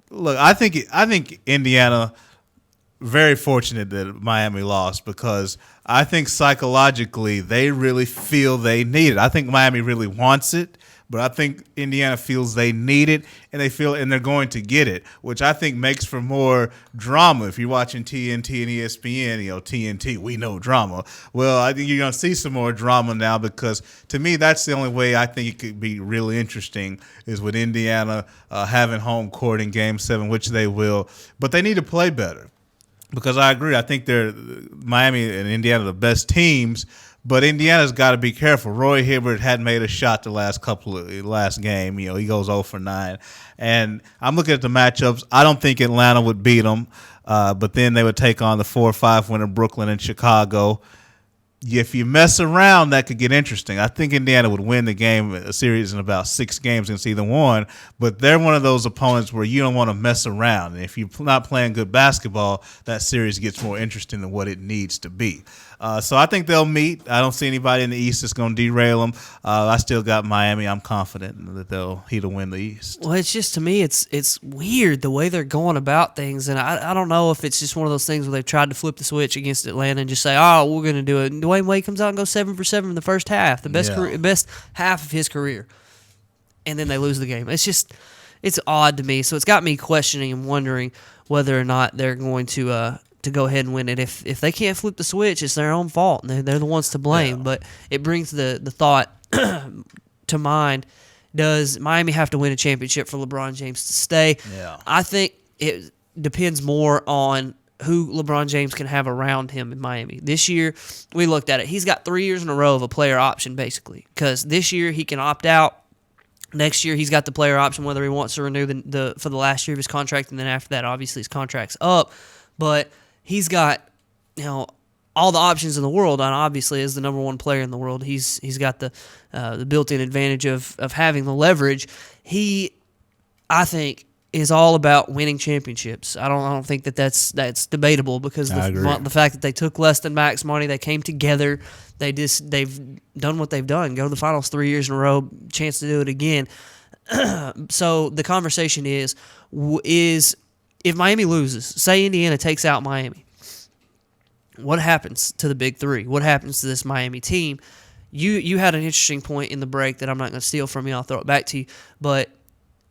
look, I think Indiana very fortunate that Miami lost, because I think psychologically they really feel they need it. I think Miami really wants it, but I think Indiana feels they need it, and they're going to get it, which I think makes for more drama. If you're watching TNT and ESPN, TNT, we know drama. Well, I think you're going to see some more drama now, because to me, that's the only way I think it could be really interesting, is with Indiana having home court in Game 7, which they will, but they need to play better. Because I agree, I think they're Miami and Indiana are the best teams, but Indiana's got to be careful. Roy Hibbert hadn't made a shot the last game. He goes 0 for 9. And I'm looking at the matchups. I don't think Atlanta would beat them, but then they would take on the 4-5 winner Brooklyn and Chicago. If you mess around, that could get interesting. I think Indiana would win a series in about 6 games against either one, but they're one of those opponents where you don't want to mess around. And if you're not playing good basketball, that series gets more interesting than what it needs to be. So I think they'll meet. I don't see anybody in the East that's going to derail them. I still got Miami. I'm confident that he'll win the East. Well, it's just, to me, it's weird the way they're going about things, and I don't know if it's just one of those things where they've tried to flip the switch against Atlanta and just say, we're going to do it. And Dwayne Wade comes out and goes 7 for 7 in the first half, the best half of his career, and then they lose the game. It's odd to me. So it's got me questioning and wondering whether or not they're going to go ahead and win it. If they can't flip the switch, it's their own fault, and they're the ones to blame. Yeah. But it brings the thought to mind, does Miami have to win a championship for LeBron James to stay? Yeah. I think it depends more on who LeBron James can have around him in Miami. This year, we looked at it. He's got 3 years in a row of a player option, basically, because this year he can opt out. Next year, he's got the player option whether he wants to renew for the last year of his contract, and then after that, obviously, his contract's up. But he's got, all the options in the world, and obviously, as the number 1 player in the world, he's got the built-in advantage of having the leverage. He, I think, is all about winning championships. I don't think that's debatable, because the fact that they took less than max money, they came together, they've done what they've done, go to the finals 3 years in a row, chance to do it again. So the conversation is if Miami loses, say Indiana takes out Miami, what happens to the big 3? What happens to this Miami team? You had an interesting point in the break that I'm not going to steal from you. I'll throw it back to you, but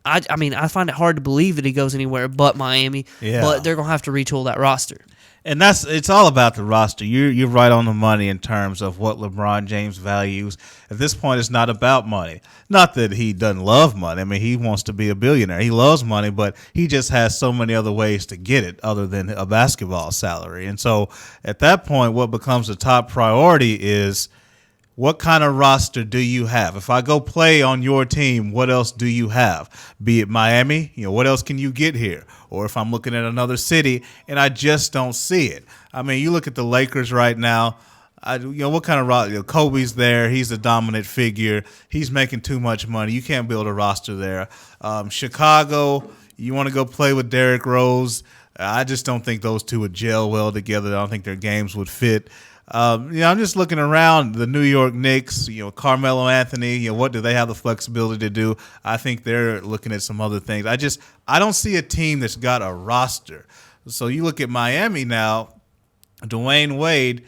I find it hard to believe that he goes anywhere but Miami. Yeah. But they're going to have to retool that roster. And it's all about the roster. You're right on the money in terms of what LeBron James values. At this point, it's not about money. Not that he doesn't love money. I mean, he wants to be a billionaire. He loves money, but he just has so many other ways to get it other than a basketball salary. And so at that point, what becomes the top priority is, what kind of roster do you have? If I go play on your team, what else do you have? Be it Miami, what else can you get here? Or if I'm looking at another city and I just don't see it. I mean, you look at the Lakers right now. What kind of Kobe's there. He's a dominant figure. He's making too much money. You can't build a roster there. Chicago, you want to go play with Derrick Rose. I just don't think those two would gel well together. I don't think their games would fit. I'm just looking around the New York Knicks, Carmelo Anthony, what do they have the flexibility to do? I think they're looking at some other things. I don't see a team that's got a roster. So you look at Miami now, Dwayne Wade,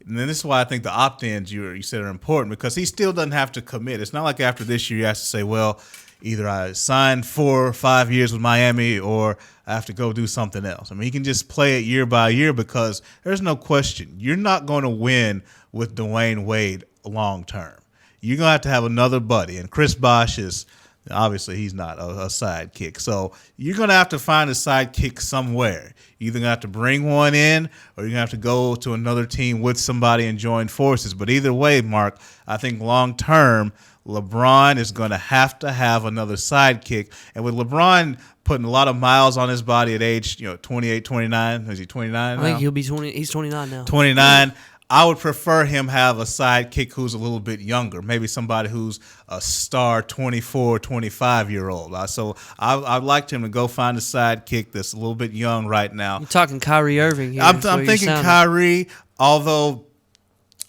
and then this is why I think the opt-ins you said are important, because he still doesn't have to commit. It's not like after this year he has to say, well, either I signed 4 or 5 years with Miami or I have to go do something else. I mean, he can just play it year by year, because there's no question you're not going to win with Dwayne Wade long term. You're going to have another buddy, and Chris Bosh is obviously he's not a sidekick. So you're going to have to find a sidekick somewhere. You're either going to have to bring one in or you're going to have to go to another team with somebody and join forces. But either way, Mark, I think long term, LeBron is going to have another sidekick. And with LeBron putting a lot of miles on his body at age 28, 29, is he 29 now? I think he'll be 20. He's 29 now. 29. I would prefer him have a sidekick who's a little bit younger, maybe somebody who's a star 24, 25-year-old. So I'd like him to go find a sidekick that's a little bit young right now. You're talking Kyrie Irving here. I'm thinking Kyrie, although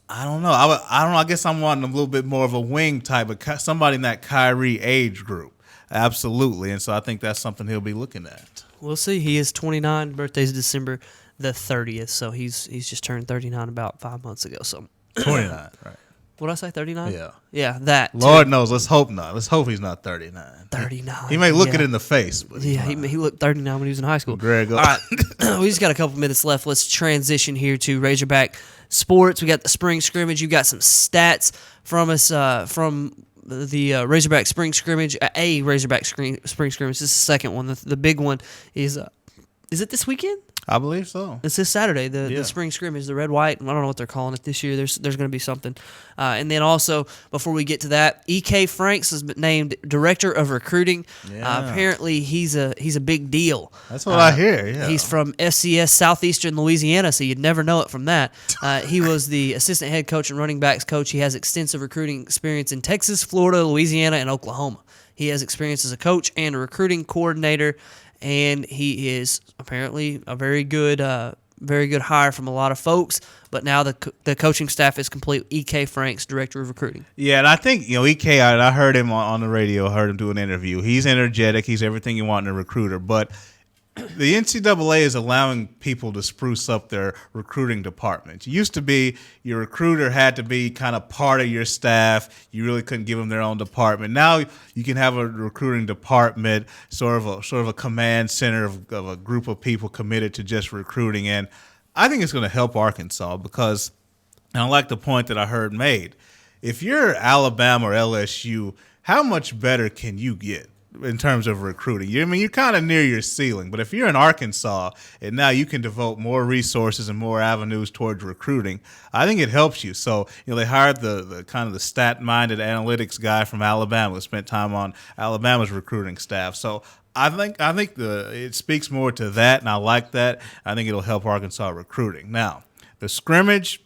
I don't know. I guess I'm wanting a little bit more of a wing type of somebody in that Kyrie age group. Absolutely. And so I think that's something he'll be looking at. We'll see. He is 29. Birthday's December the 30th, so he's just turned 39 about 5 months ago. So 29, right? What did I say? 39? Yeah, that. Lord knows. Let's hope not. Let's hope he's not 39. 39. He may look it in the face, but he looked 39 when he was in high school. Greg, all right, we just got a couple minutes left. Let's transition here to Razorback sports. We got the spring scrimmage. You got some stats from us from the Razorback spring scrimmage. Razorback spring scrimmage. This is the second one. The big one is it this weekend? I believe so. It's this Saturday, the spring scrimmage, the red, white. I don't know what they're calling it this year. There's going to be something. And then also, before we get to that, E.K. Franks has been named Director of Recruiting. Yeah. Apparently, he's a big deal. That's what I hear, yeah. He's from FCS Southeastern Louisiana, so you'd never know it from that. He was the assistant head coach and running backs coach. He has extensive recruiting experience in Texas, Florida, Louisiana, and Oklahoma. He has experience as a coach and a recruiting coordinator, and he is apparently a very good hire from a lot of folks. But now the coaching staff is complete. E.K. Franks, Director of Recruiting. Yeah, and I think, E.K., I heard him on the radio, I heard him do an interview. He's energetic. He's everything you want in a recruiter. But the NCAA is allowing people to spruce up their recruiting departments. It used to be your recruiter had to be kind of part of your staff. You really couldn't give them their own department. Now you can have a recruiting department, sort of a command center of a group of people committed to just recruiting. And I think it's going to help Arkansas because, and I like the point that I heard made, if you're Alabama or LSU, how much better can you get in terms of recruiting? You're kind of near your ceiling, but if you're in Arkansas and now you can devote more resources and more avenues towards recruiting, I think it helps you. So, they hired the kind of the stat-minded analytics guy from Alabama who spent time on Alabama's recruiting staff. So I think it speaks more to that, and I like that. I think it'll help Arkansas recruiting. Now, the scrimmage,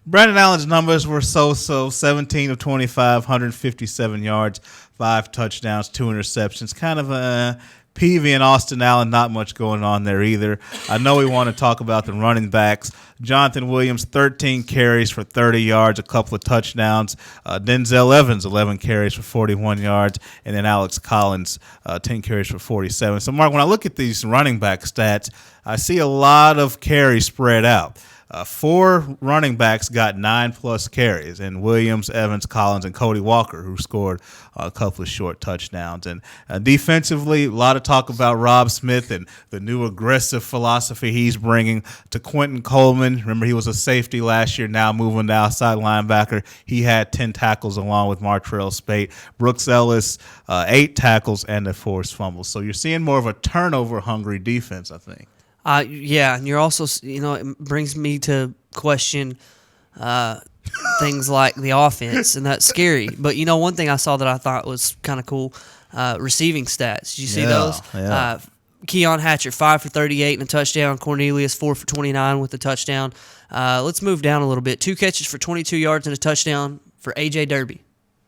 Brandon Allen's numbers were so-so, 17 of 25, 157 yards, 5 touchdowns, 2 interceptions. Kind of a Peavy and Austin Allen, not much going on there either. I know we want to talk about the running backs. Jonathan Williams, 13 carries for 30 yards, a couple of touchdowns. Denzel Evans, 11 carries for 41 yards. And then Alex Collins, 10 carries for 47. So, Mark, when I look at these running back stats, I see a lot of carries spread out. 4 running backs got 9+ carries, and Williams, Evans, Collins, and Cody Walker, who scored a couple of short touchdowns. And defensively, a lot of talk about Rob Smith and the new aggressive philosophy he's bringing to Quentin Coleman. Remember, he was a safety last year, now moving to outside linebacker. He had 10 tackles along with Martrell Spate. Brooks Ellis, 8 tackles and a forced fumble. So you're seeing more of a turnover-hungry defense, I think. Yeah, and you're also, it brings me to question things like the offense, and that's scary. But, one thing I saw that I thought was kind of cool, receiving stats. Did you see those? Yeah. Keon Hatcher, 5 for 38 and a touchdown. Cornelius, 4 for 29 with a touchdown. Let's move down a little bit. 2 catches for 22 yards and a touchdown for A.J. Derby,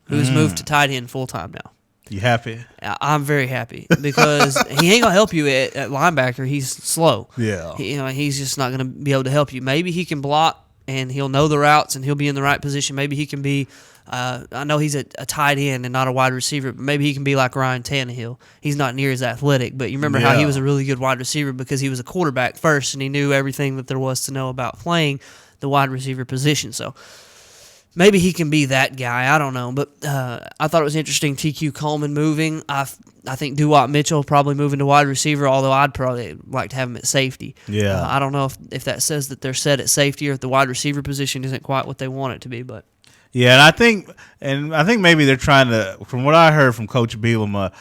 who's moved to tight end full-time now. You happy? I'm very happy because he ain't going to help you at linebacker. He's slow. Yeah. He's just not going to be able to help you. Maybe he can block, and he'll know the routes, and he'll be in the right position. Maybe he can be I know he's a tight end and not a wide receiver, but maybe he can be like Ryan Tannehill. He's not near as athletic, but you remember how he was a really good wide receiver because he was a quarterback first, and he knew everything that there was to know about playing the wide receiver position. So maybe he can be that guy. I don't know. But I thought it was interesting, TQ Coleman moving. I think Duwop Mitchell probably moving to wide receiver, although I'd probably like to have him at safety. Yeah. I don't know if that says that they're set at safety or if the wide receiver position isn't quite what they want it to be, but yeah, and I think maybe they're trying to. From what I heard from Coach Bielema,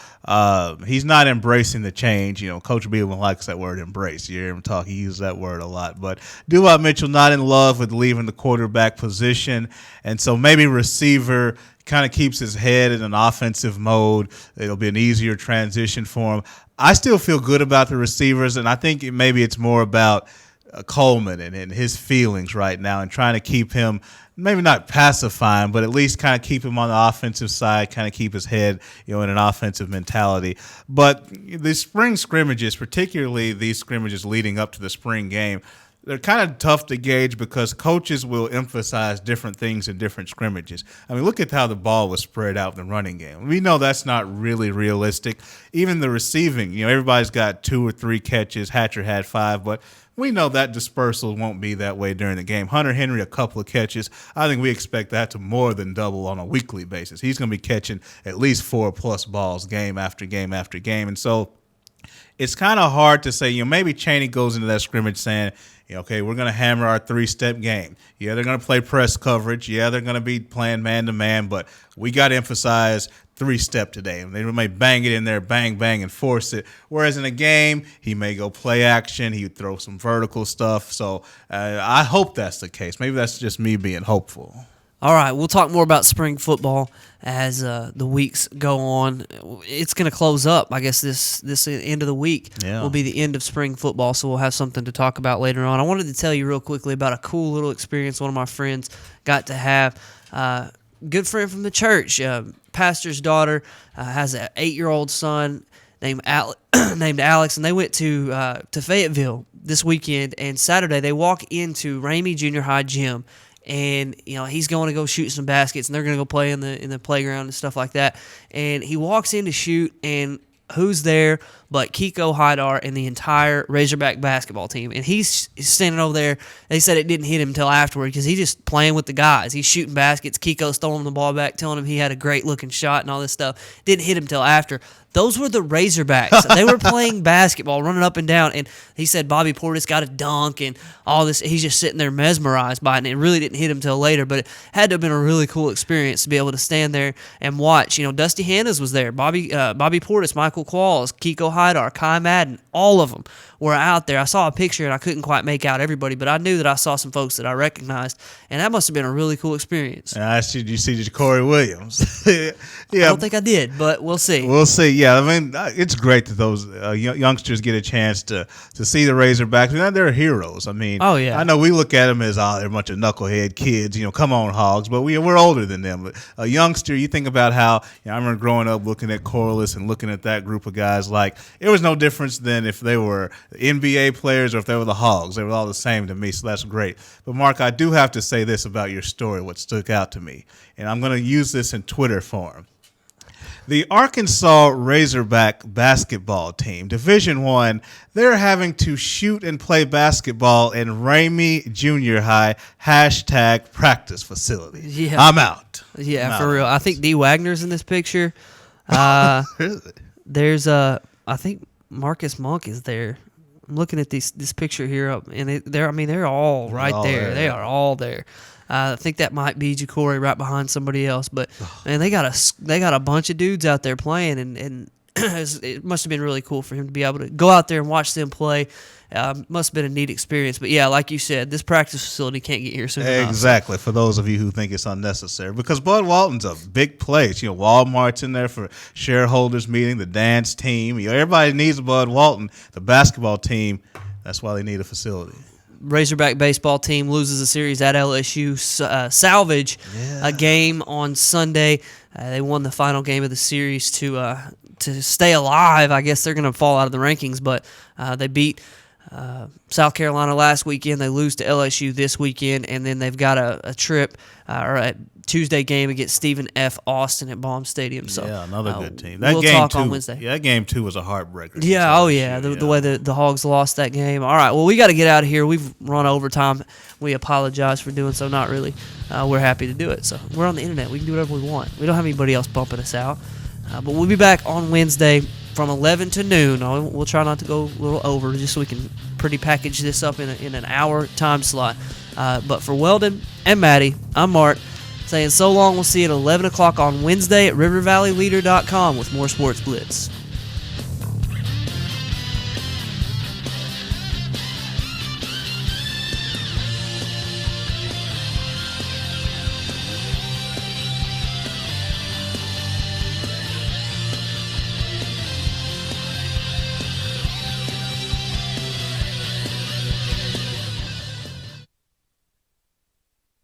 he's not embracing the change. Coach Bielema likes that word "embrace." You hear him talk; he uses that word a lot. But Duwop Mitchell not in love with leaving the quarterback position, and so maybe receiver kind of keeps his head in an offensive mode. It'll be an easier transition for him. I still feel good about the receivers, and I think maybe it's more about Coleman and his feelings right now, and trying to keep him. Maybe not pacifying, but at least kind of keep him on the offensive side, kind of keep his head, in an offensive mentality. But the spring scrimmages, particularly these scrimmages leading up to the spring game, they're kind of tough to gauge because coaches will emphasize different things in different scrimmages. I mean, look at how the ball was spread out in the running game. We know that's not really realistic. Even the receiving, everybody's got 2 or 3 catches. Hatcher had 5, but we know that dispersal won't be that way during the game. Hunter Henry, a couple of catches. I think we expect that to more than double on a weekly basis. He's going to be catching at least 4+ balls game after game after game. And so it's kind of hard to say, maybe Chaney goes into that scrimmage saying, okay, we're going to hammer our 3-step game. Yeah, they're going to play press coverage. Yeah, they're going to be playing man-to-man, but we got to emphasize 3-step today. They may bang it in there, bang, bang, and force it. Whereas in a game, he may go play action. He would throw some vertical stuff. So I hope that's the case. Maybe that's just me being hopeful. All right, we'll talk more about spring football as the weeks go on. It's going to close up. I guess this end of the week will be the end of spring football, so we'll have something to talk about later on. I wanted to tell you real quickly about a cool little experience one of my friends got to have. Good friend from the church, pastor's daughter, has an 8-year-old son named Alex, and they went to Fayetteville this weekend. And Saturday they walk into Ramey Junior High gym. And he's going to go shoot some baskets, and they're going to go play in the playground and stuff like that. And he walks in to shoot, and who's there but Kiko Haidar and the entire Razorback basketball team? And he's standing over there. They said it didn't hit him until afterward because he's just playing with the guys. He's shooting baskets. Kiko's throwing the ball back, telling him he had a great-looking shot and all this stuff. Didn't hit him until after. Those were the Razorbacks. They were playing basketball, running up and down, and he said Bobby Portis got a dunk and all this. He's just sitting there mesmerized by it, and it really didn't hit him until later, but it had to have been a really cool experience to be able to stand there and watch. Dusty Hannas was there, Bobby Portis, Michael Qualls, Kiko Haidar, Kai Madden, all of them were out there. I saw a picture, and I couldn't quite make out everybody, but I knew that I saw some folks that I recognized, and that must have been a really cool experience. And I asked you, did you see Corey Williams? Yeah, I don't think I did, but we'll see. We'll see. Yeah, I mean, it's great that those youngsters get a chance to see the Razorbacks. They're heroes. I mean, oh yeah. I know we look at them as they're a bunch of knucklehead kids. Come on, Hogs, but we're older than them. But a youngster, you think about how I remember growing up looking at Corliss and looking at that group of guys. Like it was no difference than if they were NBA players or if they were the Hogs. They were all the same to me. So that's great. But Mark, I do have to say this about your story. What stuck out to me, and I'm going to use this in Twitter form. The Arkansas Razorback basketball team, Division I, they're having to shoot and play basketball in Ramey Junior High # practice facility. Yeah. I'm out. Yeah, for real. I think D. Wagner's in this picture. Really? There's I think Marcus Monk is there. I'm looking at this picture here, and they're all right there. They are all there. I think that might be Ja'Cory right behind somebody else, but man, they got a bunch of dudes out there playing, and it must have been really cool for him to be able to go out there and watch them play. Must have been a neat experience. But, yeah, like you said, this practice facility can't get here soon enough. Exactly, for those of you who think it's unnecessary. Because Bud Walton's a big place. Walmart's in there for shareholders meeting, the dance team. Everybody needs a Bud Walton. The basketball team, that's why they need a facility. Razorback baseball team loses a series at LSU. Salvage a game on Sunday. They won the final game of the series to stay alive. I guess they're going to fall out of the rankings, but they beat South Carolina last weekend. They lose to LSU this weekend, and then they've got a trip or a Tuesday game against Stephen F. Austin at Baum Stadium. So yeah, another good team. We'll talk on Wednesday. Yeah, that game too was a heartbreaker. Yeah, the way the Hogs lost that game. All right, well, we got to get out of here. We've run overtime. We apologize for doing so. Not really. We're happy to do it. So we're on the internet. We can do whatever we want. We don't have anybody else bumping us out. But we'll be back on Wednesday from 11 to noon. We'll try not to go a little over just so we can pretty package this up in an hour time slot. But for Weldon and Maddie, I'm Mark saying so long. We'll see you at 11 o'clock on Wednesday at rivervalleyleader.com with more Sports Blitz.